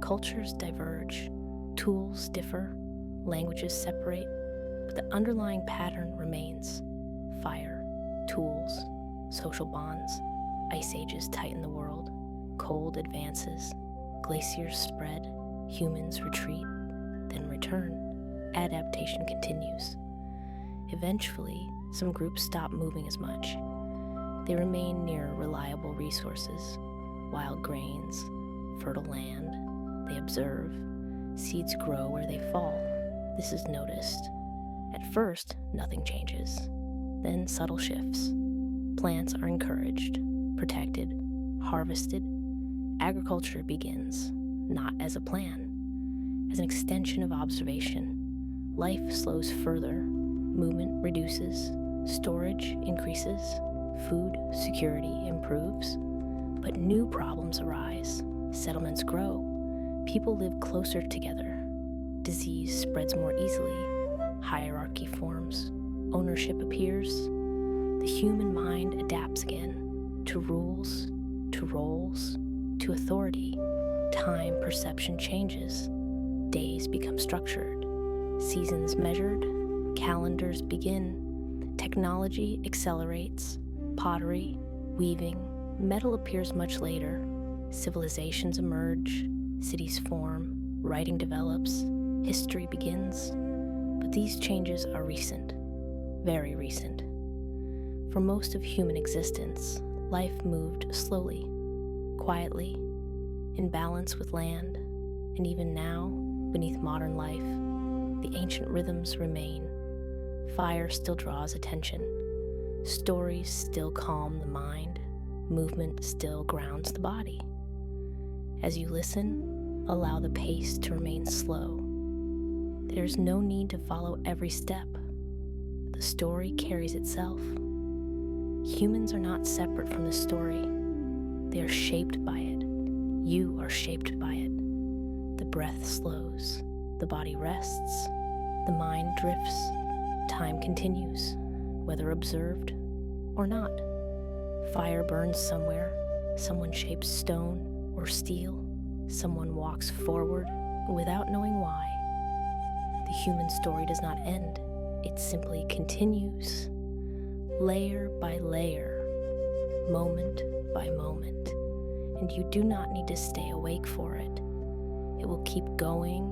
Cultures diverge, tools differ, languages separate, but the underlying pattern remains. Fire, tools, social bonds. Ice ages tighten the world. Cold advances. Glaciers spread. Humans retreat, then return. Adaptation continues. Eventually, some groups stop moving as much. They remain near reliable resources. Wild grains, fertile land. They observe. Seeds grow where they fall. This is noticed. At first, nothing changes. Then subtle shifts. Plants are encouraged, protected, harvested. Agriculture begins, not as a plan, as an extension of observation. Life slows further, movement reduces, storage increases, food security improves, but new problems arise. Settlements grow, people live closer together, disease spreads more easily, hierarchy forms, ownership appears. The human mind adapts again to rules, to roles, to authority. Time perception changes. Days become structured. Seasons measured. Calendars begin. Technology accelerates. Pottery, weaving, metal appears much later. Civilizations emerge. Cities form. Writing develops. History begins. But these changes are recent. Very recent. For most of human existence, life moved slowly, quietly, in balance with land, and even now, beneath modern life, the ancient rhythms remain. Fire still draws attention. Stories still calm the mind. Movement still grounds the body. As you listen, allow the pace to remain slow. There's no need to follow every step. The story carries itself. Humans are not separate from the story. They are shaped by it. You are shaped by it. The breath slows. The body rests. The mind drifts. Time continues, whether observed or not. Fire burns somewhere. Someone shapes stone or steel. Someone walks forward without knowing why. The human story does not end. It simply continues. layer by layer, moment by moment, and you do not need to stay awake for it. It will keep going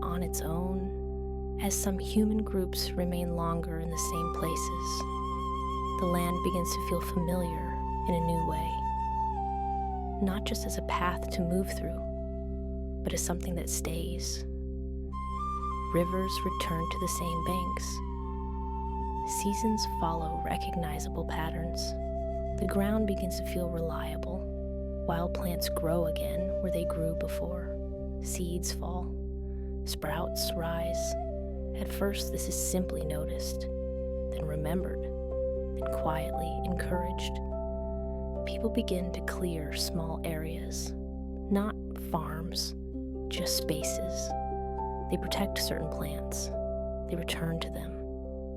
on its own as some human groups remain longer in the same places. The land begins to feel familiar in a new way, not just as a path to move through, but as something that stays. Rivers return to the same banks. Seasons follow recognizable patterns. The ground begins to feel reliable. Wild plants grow again where they grew before. Seeds fall. Sprouts rise. At first, this is simply noticed, then remembered, then quietly encouraged. People begin to clear small areas, not farms, just spaces. They protect certain plants. They return to them.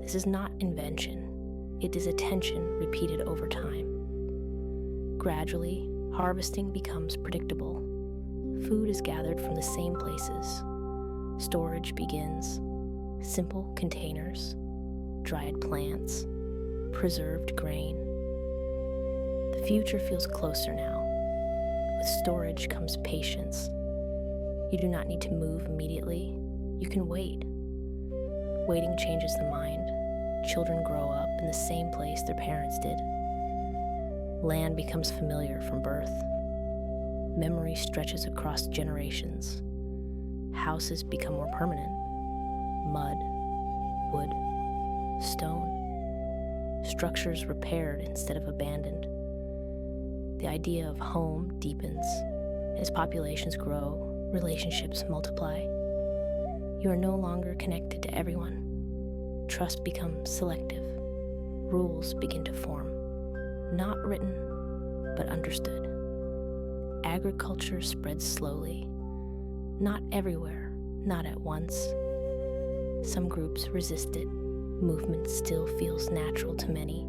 This is not invention. It is attention repeated over time. Gradually, harvesting becomes predictable. Food is gathered from the same places. Storage begins. Simple containers, dried plants, preserved grain. The future feels closer now. With storage comes patience. You do not need to move immediately. You can wait. Waiting changes the mind. Children grow up in the same place their parents did. Land becomes familiar from birth. Memory stretches across generations. Houses become more permanent. Mud, wood, stone. Structures repaired instead of abandoned. The idea of home deepens. As populations grow, relationships multiply. You are no longer connected to everyone. Trust becomes selective. Rules begin to form. Not written, but understood. Agriculture spreads slowly. Not everywhere, not at once. Some groups resist it. Movement still feels natural to many.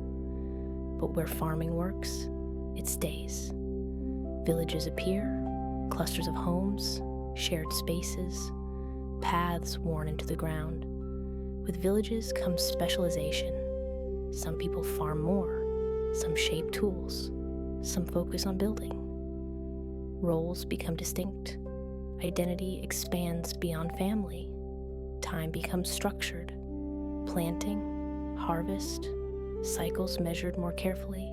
But where farming works, it stays. Villages appear, clusters of homes, shared spaces, paths worn into the ground. With villages comes specialization. Some people farm more, some shape tools, some focus on building. Roles become distinct. Identity expands beyond family. Time becomes structured. Planting, harvest, cycles measured more carefully.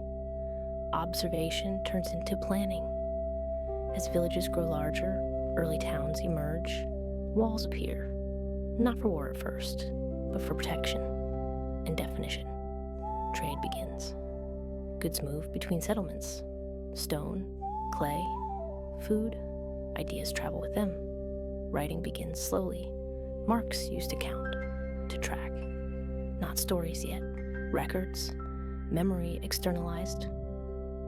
Observation turns into planning. As villages grow larger, early towns emerge. Walls appear, not for war at first, but for protection and definition. Trade begins. Goods move between settlements. Stone, clay, food, ideas travel with them. Writing begins slowly. Marks used to count, to track. Not stories yet. Records, memory externalized.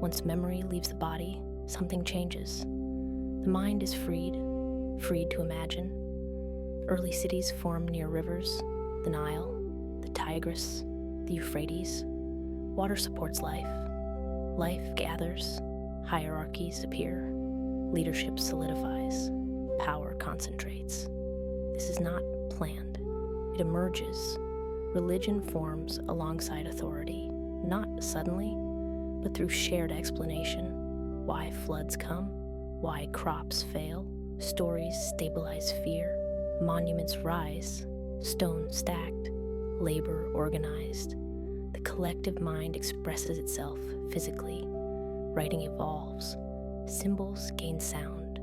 Once memory leaves the body, something changes. The mind is freed to imagine. Early cities form near rivers, the Nile, the Tigris, the Euphrates. Water supports life. Life gathers, hierarchies appear, leadership solidifies, power concentrates. This is not planned. It emerges. Religion forms alongside authority, not suddenly, but through shared explanation. Why floods come, why crops fail, stories stabilize fear, monuments rise, stone stacked, labor organized. The collective mind expresses itself physically. Writing evolves. Symbols gain sound.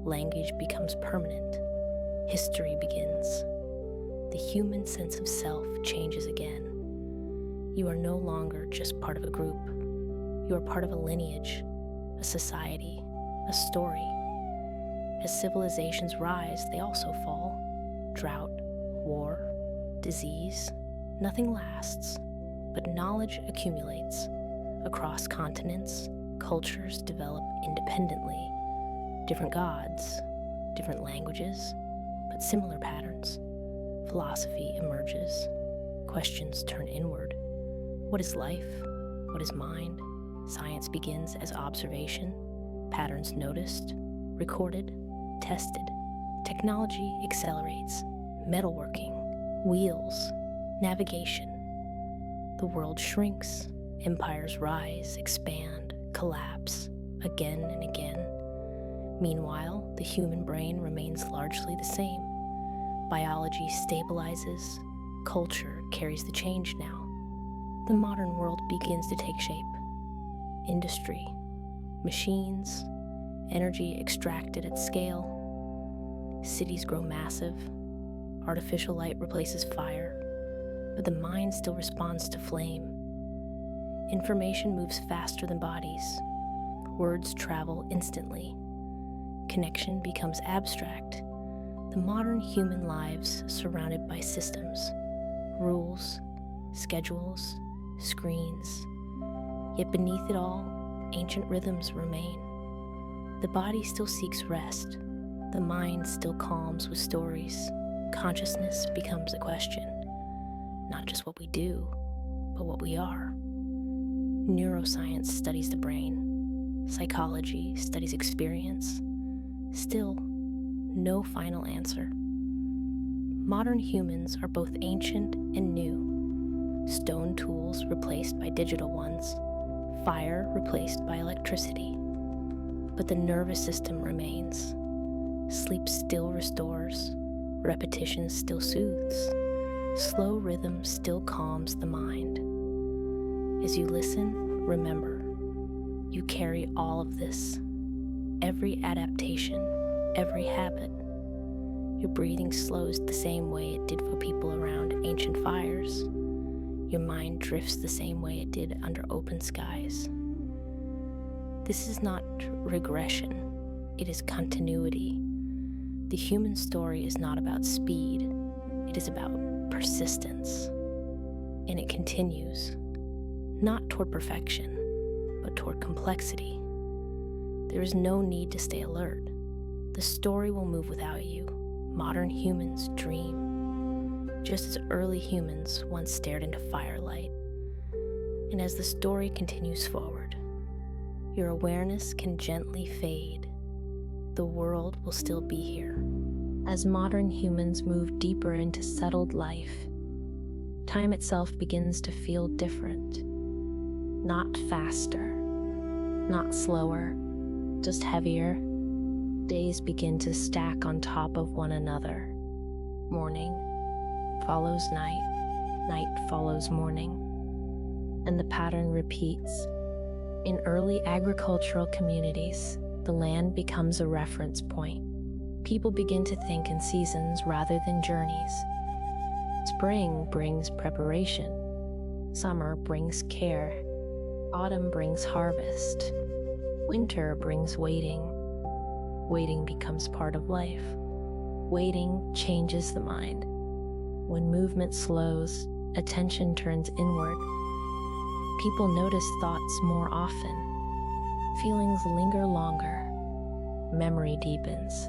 Language becomes permanent. History begins. The human sense of self changes again. You are no longer just part of a group. You are part of a lineage, a society, a story. As civilizations rise, they also fall. Drought, war, disease, nothing lasts, but knowledge accumulates. Across continents, cultures develop independently. Different gods, different languages, but similar patterns. Philosophy emerges. Questions turn inward. What is life? What is mind? Science begins as observation. Patterns noticed, recorded, tested. Technology accelerates. Metalworking, wheels, navigation. The world shrinks, empires rise, expand, collapse, again and again. Meanwhile, the human brain remains largely the same. Biology stabilizes, culture carries the change now. The modern world begins to take shape. Industry, machines, energy extracted at scale. Cities grow massive. Artificial light replaces fire, but the mind still responds to flame. Information moves faster than bodies. Words travel instantly. Connection becomes abstract. The modern human lives surrounded by systems, rules, schedules, screens. Yet beneath it all, ancient rhythms remain. The body still seeks rest. The mind still calms with stories. Consciousness becomes a question. Not just what we do, but what we are. Neuroscience studies the brain. Psychology studies experience. Still, no final answer. Modern humans are both ancient and new. Stone tools replaced by digital ones. Fire replaced by electricity. But the nervous system remains. Sleep still restores. Repetition still soothes. Slow rhythm still calms the mind. As you listen, remember, you carry all of this. Every adaptation, every habit. Your breathing slows the same way it did for people around ancient fires. Your mind drifts the same way it did under open skies. This is not regression, it is continuity. The human story is not about speed, it is about persistence. And it continues, not toward perfection, but toward complexity. There is no need to stay alert. The story will move without you. Modern humans dream, just as early humans once stared into firelight. And as the story continues forward, your awareness can gently fade. The world will still be here. As modern humans move deeper into settled life, time itself begins to feel different. Not faster, not slower, just heavier. Days begin to stack on top of one another. Morning follows night, night follows morning, and the pattern repeats. In early agricultural communities, the land becomes a reference point. People begin to think in seasons rather than journeys. Spring brings preparation. Summer brings care. Autumn brings harvest. Winter brings waiting. Waiting becomes part of life. Waiting changes the mind. When movement slows, attention turns inward. People notice thoughts more often. Feelings linger longer. Memory deepens.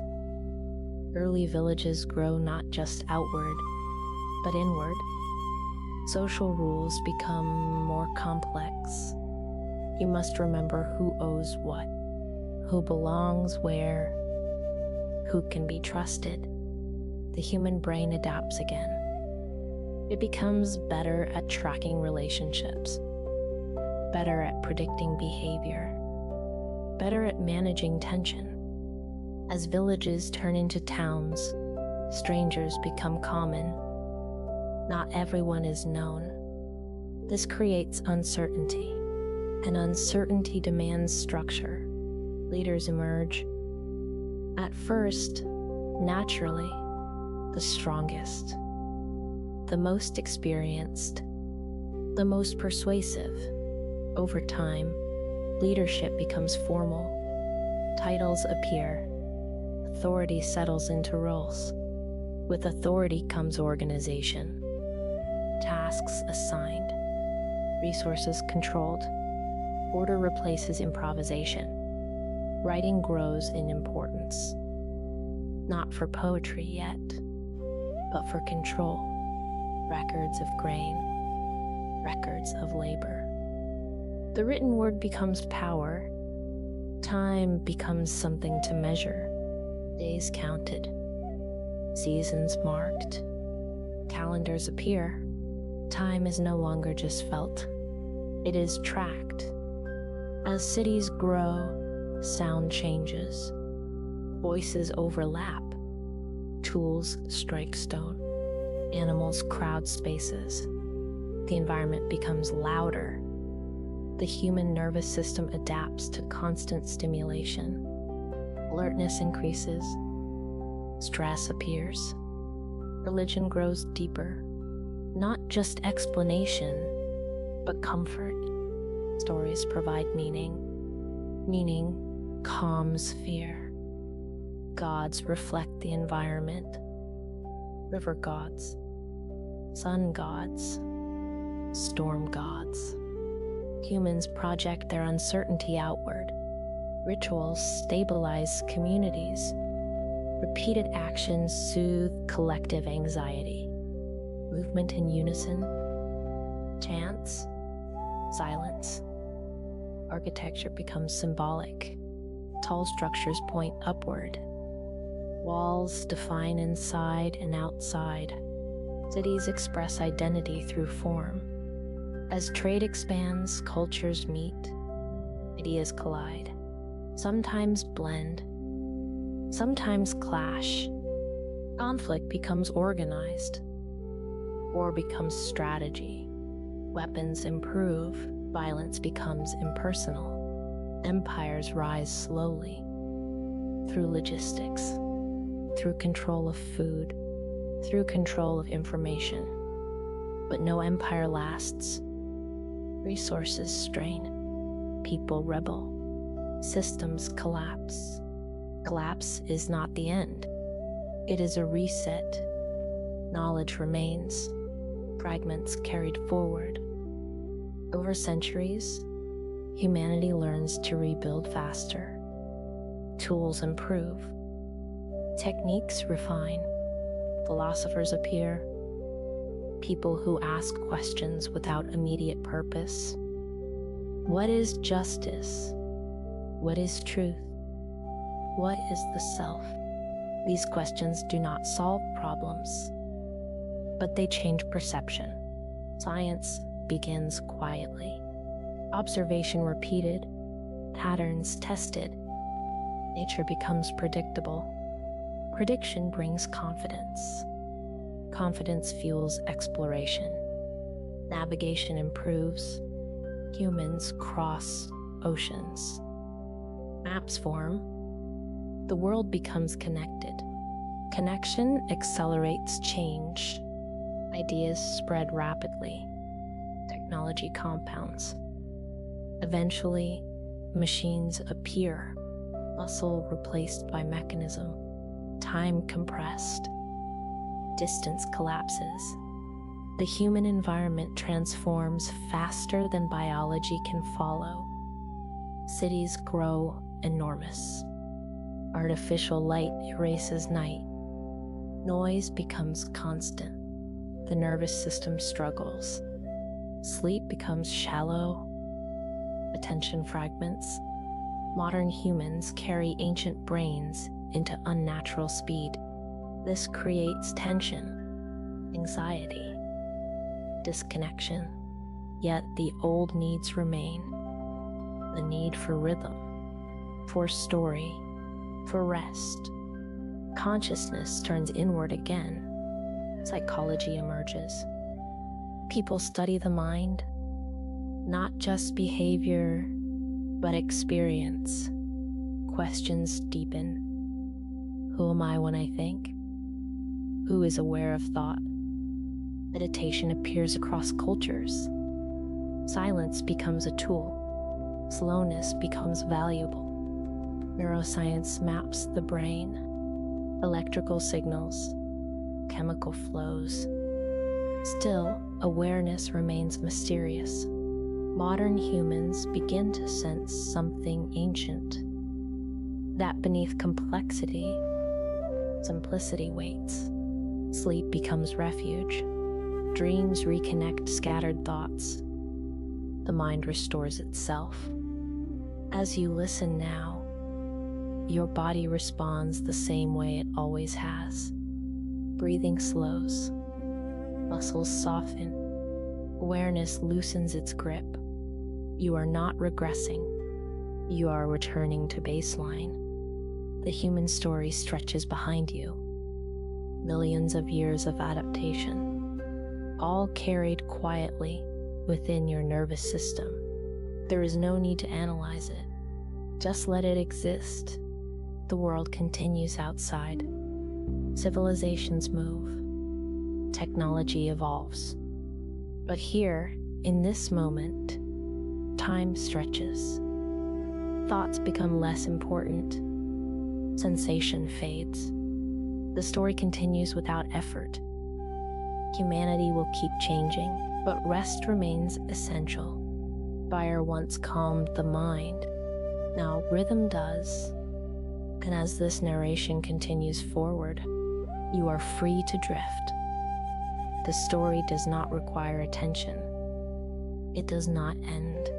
Early villages grow not just outward, but inward. Social rules become more complex. You must remember who owes what, who belongs where, who can be trusted. The human brain adapts again. It becomes better at tracking relationships, better at predicting behavior, better at managing tension. As villages turn into towns, strangers become common. Not everyone is known. This creates uncertainty, and uncertainty demands structure. Leaders emerge. At first, naturally, the strongest, the most experienced, the most persuasive. Over time, leadership becomes formal. Titles appear. Authority settles into roles. With authority comes organization. Tasks assigned. Resources controlled. Order replaces improvisation. Writing grows in importance. Not for poetry yet, but for control. Records of grain. Records of labor. The written word becomes power. Time becomes something to measure. Days counted. Seasons marked. Calendars appear. Time is no longer just felt, it is tracked. As cities grow, sound changes, voices overlap, tools strike stone, animals crowd spaces. The environment becomes louder. The human nervous system adapts to constant stimulation. Alertness increases. Stress appears. Religion grows deeper. Not just explanation, but comfort. Stories provide meaning. Meaning calms fear. Gods reflect the environment. River gods, sun gods, storm gods. Humans project their uncertainty outward. Rituals stabilize communities. Repeated actions soothe collective anxiety. Movement in unison, chants, silence. Architecture becomes symbolic. Tall structures point upward. Walls define inside and outside. Cities express identity through form. As trade expands, cultures meet. Ideas collide. Sometimes blend. Sometimes clash. Conflict becomes organized. War becomes strategy. Weapons improve. Violence becomes impersonal. Empires rise slowly. Through logistics. Through control of food. Through control of information. But no empire lasts. Resources strain. People rebel. Systems collapse. Collapse is not the end. It is a reset. Knowledge remains. Fragments carried forward. Over centuries, humanity learns to rebuild faster. Tools improve. Techniques refine. Philosophers appear. People who ask questions without immediate purpose. What is justice? What is truth? What is the self? These questions do not solve problems, but they change perception. Science begins quietly. Observation repeated, patterns tested. Nature becomes predictable. Prediction brings confidence. Confidence fuels exploration. Navigation improves. Humans cross oceans. Maps form. The world becomes connected. Connection accelerates change. Ideas spread rapidly. Technology compounds. Eventually, machines appear. Muscle replaced by mechanism. Time compressed. Distance collapses. The human environment transforms faster than biology can follow. Cities grow enormous. Artificial light erases night. Noise becomes constant. The nervous system struggles. Sleep becomes shallow. Attention fragments. Modern humans carry ancient brains into unnatural speed. This creates tension, anxiety, disconnection. Yet the old needs remain. The need for rhythm, for story, for rest. Consciousness turns inward again. Psychology emerges. People study the mind, not just behavior, but experience. Questions deepen. Who am I when I think? Who is aware of thought? Meditation appears across cultures. Silence becomes a tool. Slowness becomes valuable. Neuroscience maps the brain. Electrical signals, chemical flows. Still, awareness remains mysterious. Modern humans begin to sense something ancient. That beneath complexity, simplicity waits. Sleep becomes refuge. Dreams reconnect scattered thoughts. The mind restores itself. As you listen now, your body responds the same way it always has. Breathing slows. Muscles soften. awareness loosens its grip. You are not regressing. You are returning to baseline. The human story stretches behind you. Millions of years of adaptation, all carried quietly within your nervous system. There is no need to analyze it. Just let it exist. The world continues outside. Civilizations move. Technology evolves. But here, in this moment, time stretches. Thoughts become less important. Sensation fades. The story continues without effort. Humanity will keep changing, but rest remains essential. Fire once calmed the mind. Now rhythm does. And as this narration continues forward, you are free to drift. The story does not require attention. It does not end.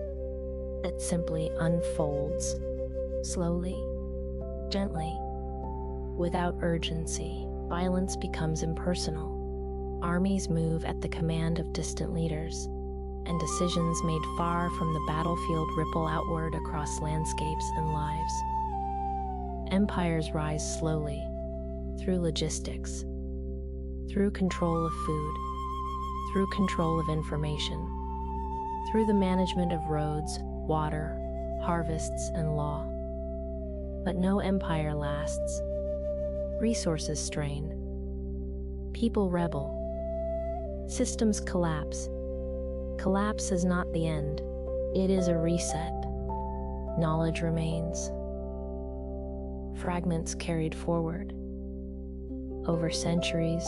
It simply unfolds, slowly, gently, without urgency. Violence becomes impersonal. Armies move at the command of distant leaders, and decisions made far from the battlefield ripple outward across landscapes and lives. Empires rise slowly, through logistics, through control of food, through control of information, through the management of roads, water, harvests, and law. But no empire lasts. Resources strain. People rebel. Systems collapse. Collapse is not the end. It is a reset. Knowledge remains. Fragments carried forward. Over centuries,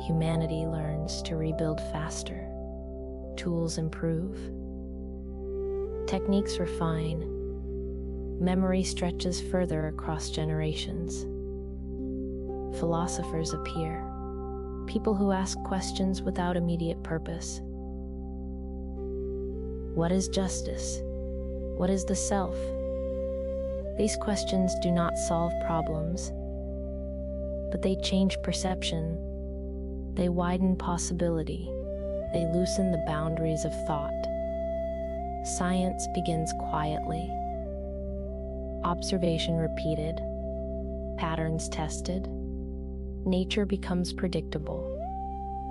humanity learns to rebuild faster. Tools improve. Techniques refine. Memory stretches further across generations. Philosophers appear. People who ask questions without immediate purpose. What is justice? What is the self? These questions do not solve problems, but they change perception. They widen possibility. They loosen the boundaries of thought. Science begins quietly. Observation repeated. Patterns tested. Nature becomes predictable.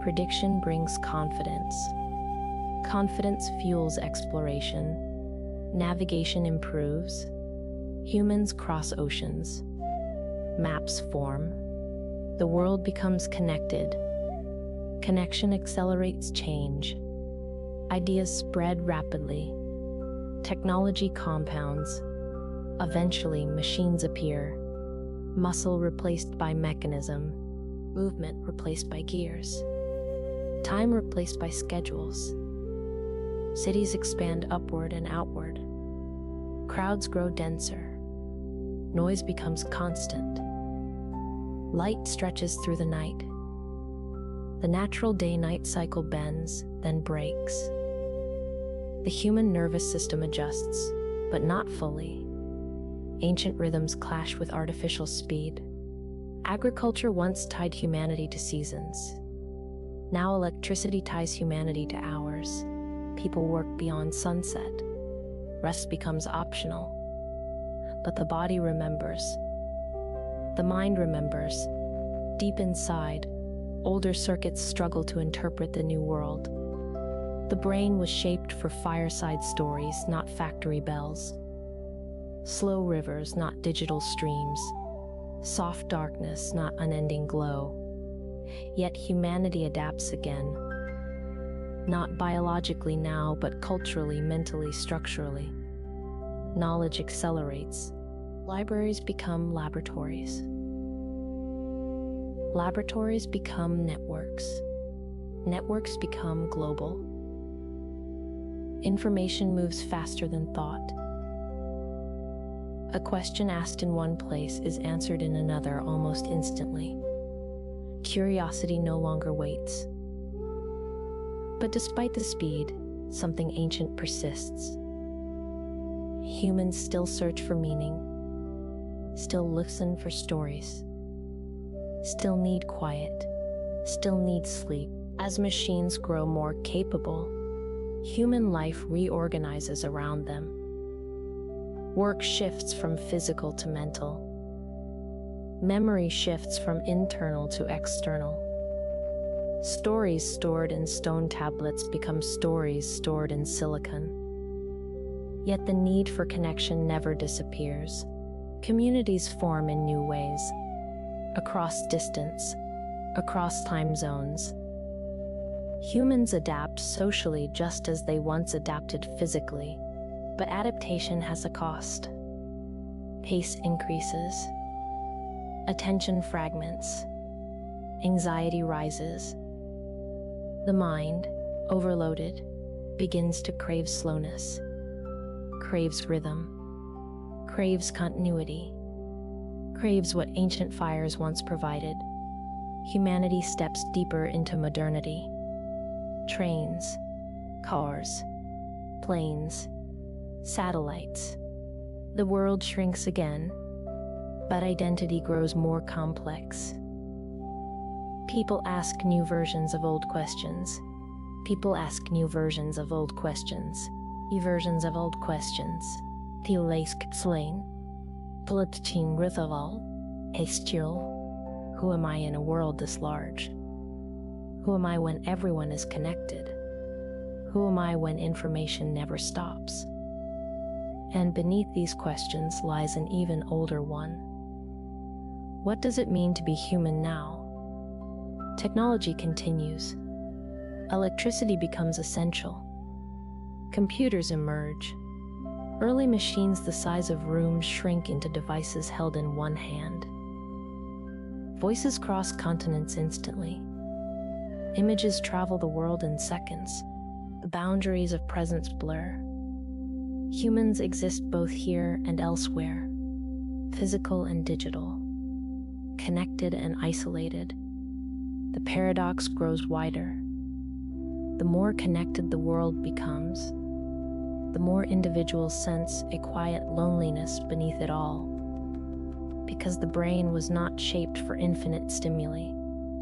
Prediction brings confidence. Confidence fuels exploration. Navigation improves. Humans cross oceans. Maps form. The world becomes connected. Connection accelerates change. Ideas spread rapidly. Technology compounds. Eventually, machines appear. Muscle replaced by mechanism. Movement replaced by gears. Time replaced by schedules. Cities expand upward and outward. Crowds grow denser. Noise becomes constant. Light stretches through the night. The natural day-night cycle bends, then breaks. The human nervous system adjusts, but not fully. Ancient rhythms clash with artificial speed. Agriculture once tied humanity to seasons. Now electricity ties humanity to hours. People work beyond sunset. Rest becomes optional. But the body remembers. The mind remembers. Deep inside, older circuits struggle to interpret the new world. The brain was shaped for fireside stories, not factory bells. Slow rivers, not digital streams. Soft darkness, not unending glow. Yet humanity adapts again. Not biologically now, but culturally, mentally, structurally. Knowledge accelerates. Libraries become laboratories. Laboratories become networks. Networks become global. Information moves faster than thought. A question asked in one place is answered in another almost instantly. Curiosity no longer waits. But despite the speed, something ancient persists. Humans still search for meaning, still listen for stories, still need quiet, still need sleep. As machines grow more capable, human life reorganizes around them. Work shifts from physical to mental. Memory shifts from internal to external. Stories stored in stone tablets become stories stored in silicon. Yet the need for connection never disappears. Communities form in new ways, across distance, across time zones. Humans adapt socially just as they once adapted physically, but adaptation has a cost. Pace increases, attention fragments, anxiety rises. The mind, overloaded, begins to crave slowness, craves rhythm, craves continuity, craves what ancient fires once provided. Humanity steps deeper into modernity. Trains, cars, planes, satellites. The world shrinks again, but identity grows more complex. People ask new versions of old questions. People ask new versions of old questions. Versions of old questions. Tilaisk slain. Politicin Rithaval. Hestil. Who am I in a world this large? Who am I when everyone is connected? Who am I when information never stops? And beneath these questions lies an even older one. What does it mean to be human now? Technology continues. Electricity becomes essential. Computers emerge. Early machines the size of rooms shrink into devices held in one hand. Voices cross continents instantly. Images travel the world in seconds. The boundaries of presence blur. Humans exist both here and elsewhere, physical and digital, connected and isolated. The paradox grows wider. The more connected the world becomes, the more individuals sense a quiet loneliness beneath it all. Because the brain was not shaped for infinite stimuli.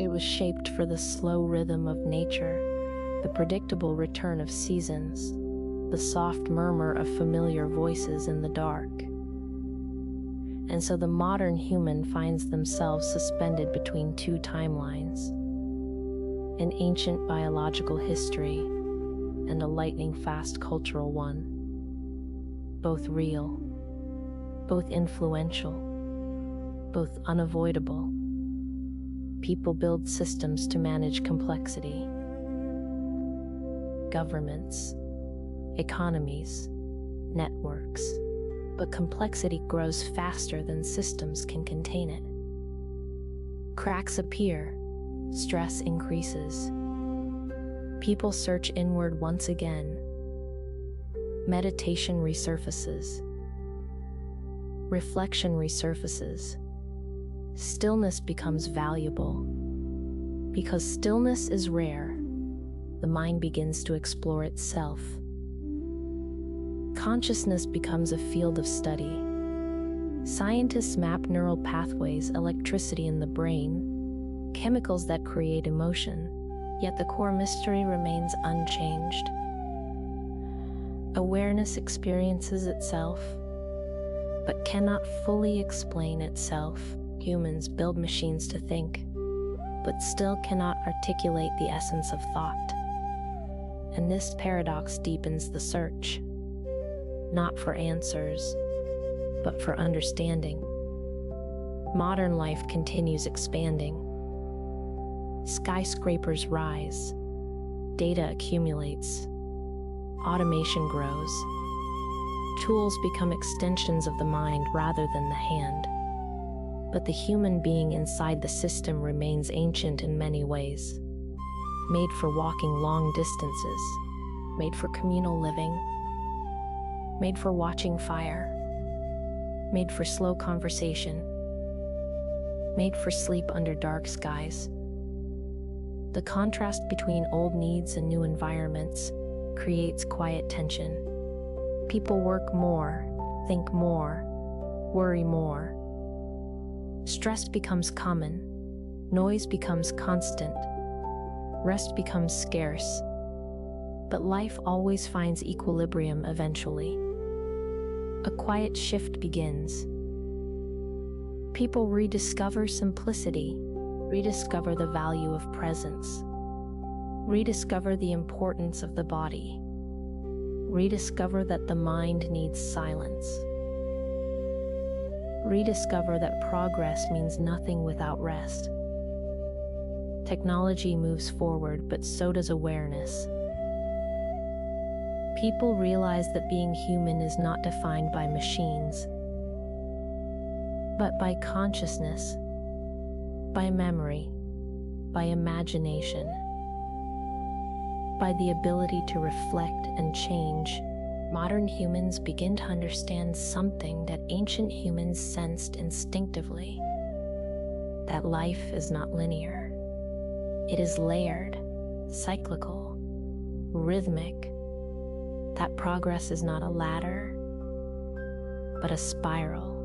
It was shaped for the slow rhythm of nature, the predictable return of seasons, the soft murmur of familiar voices in the dark. And so the modern human finds themselves suspended between two timelines, an ancient biological history and a lightning-fast cultural one, both real, both influential, both unavoidable. People build systems to manage complexity. Governments, economies, networks. But complexity grows faster than systems can contain it. Cracks appear, stress increases. People search inward once again. Meditation resurfaces. Reflection resurfaces. Stillness becomes valuable. Because stillness is rare, the mind begins to explore itself. Consciousness becomes a field of study. Scientists map neural pathways, electricity in the brain, chemicals that create emotion, yet the core mystery remains unchanged. Awareness experiences itself, but cannot fully explain itself. Humans build machines to think, but still cannot articulate the essence of thought. And this paradox deepens the search, not for answers, but for understanding. Modern life continues expanding. Skyscrapers rise, data accumulates, automation grows. Tools become extensions of the mind rather than the hand. But the human being inside the system remains ancient in many ways. Made for walking long distances, made for communal living, made for watching fire, made for slow conversation, made for sleep under dark skies. The contrast between old needs and new environments creates quiet tension. People work more, think more, worry more. Stress becomes common, noise becomes constant, rest becomes scarce. but life always finds equilibrium eventually. A quiet shift begins. People rediscover simplicity, rediscover the value of presence, rediscover the importance of the body, rediscover that the mind needs silence, rediscover that progress means nothing without rest. Technology moves forward, but so does awareness. People realize that being human is not defined by machines, but by consciousness, by memory, by imagination, by the ability to reflect and change. Modern humans begin to understand something that ancient humans sensed instinctively: that life is not linear. It is layered, cyclical, rhythmic. That progress is not a ladder, but a spiral.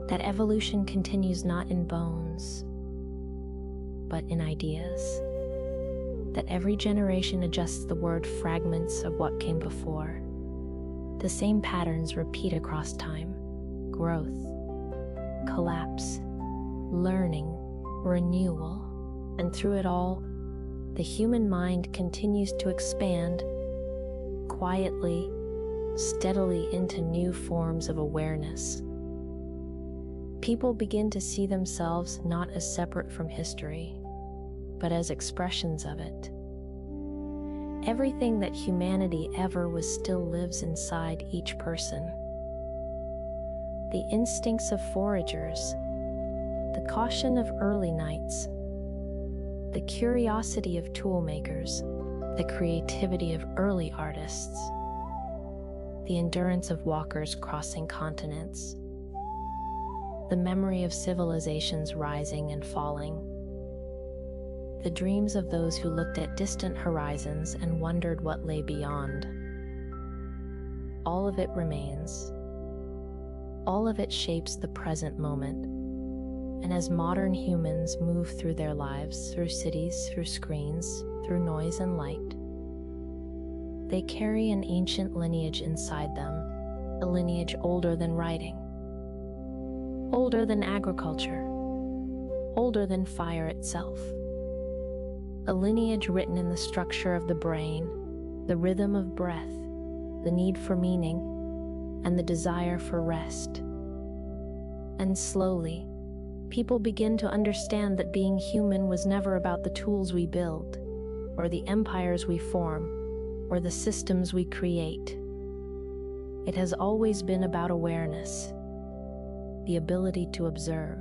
That evolution continues not in bones, but in ideas. That every generation adjusts the word fragments of what came before. The same patterns repeat across time: growth, collapse, learning, renewal. And through it all, the human mind continues to expand, quietly, steadily, into new forms of awareness. People begin to see themselves not as separate from history, but as expressions of it. Everything that humanity ever was still lives inside each person. The instincts of foragers, the caution of early nights, the curiosity of toolmakers, the creativity of early artists, the endurance of walkers crossing continents, the memory of civilizations rising and falling, the dreams of those who looked at distant horizons and wondered what lay beyond. All of it remains. All of it shapes the present moment. And as modern humans move through their lives, through cities, through screens, through noise and light, they carry an ancient lineage inside them, a lineage older than writing, older than agriculture, older than fire itself. A lineage written in the structure of the brain, the rhythm of breath, the need for meaning, and the desire for rest. And slowly, people begin to understand that being human was never about the tools we build, or the empires we form, or the systems we create. It has always been about awareness, the ability to observe,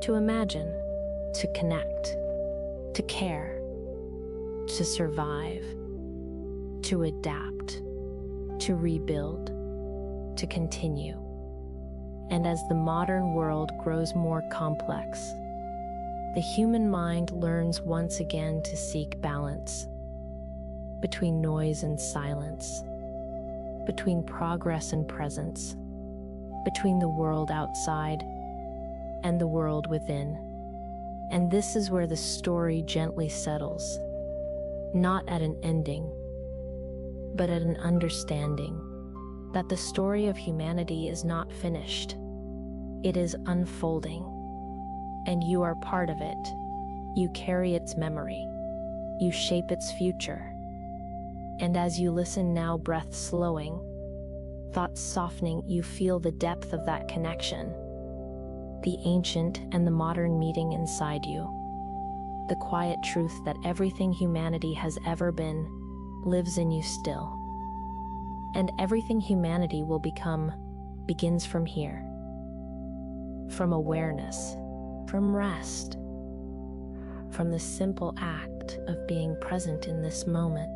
to imagine, to connect, to care, to survive, to adapt, to rebuild, to continue. And as the modern world grows more complex, the human mind learns once again to seek balance between noise and silence, between progress and presence, between the world outside and the world within. And this is where the story gently settles, not at an ending, but at an understanding that the story of humanity is not finished. It is unfolding, and you are part of it. You carry its memory. You shape its future. And as you listen now, breath slowing, thoughts softening, you feel the depth of that connection, the ancient and the modern meeting inside you, the quiet truth that everything humanity has ever been lives in you still. And everything humanity will become begins from here, from awareness, from rest, from the simple act of being present in this moment.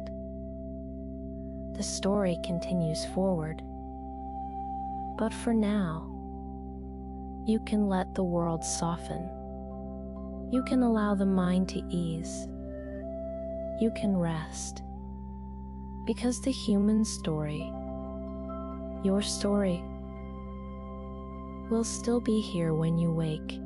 The story continues forward, but for now, you can let the world soften. You can allow the mind to ease. You can rest. Because the human story, your story, will still be here when you wake.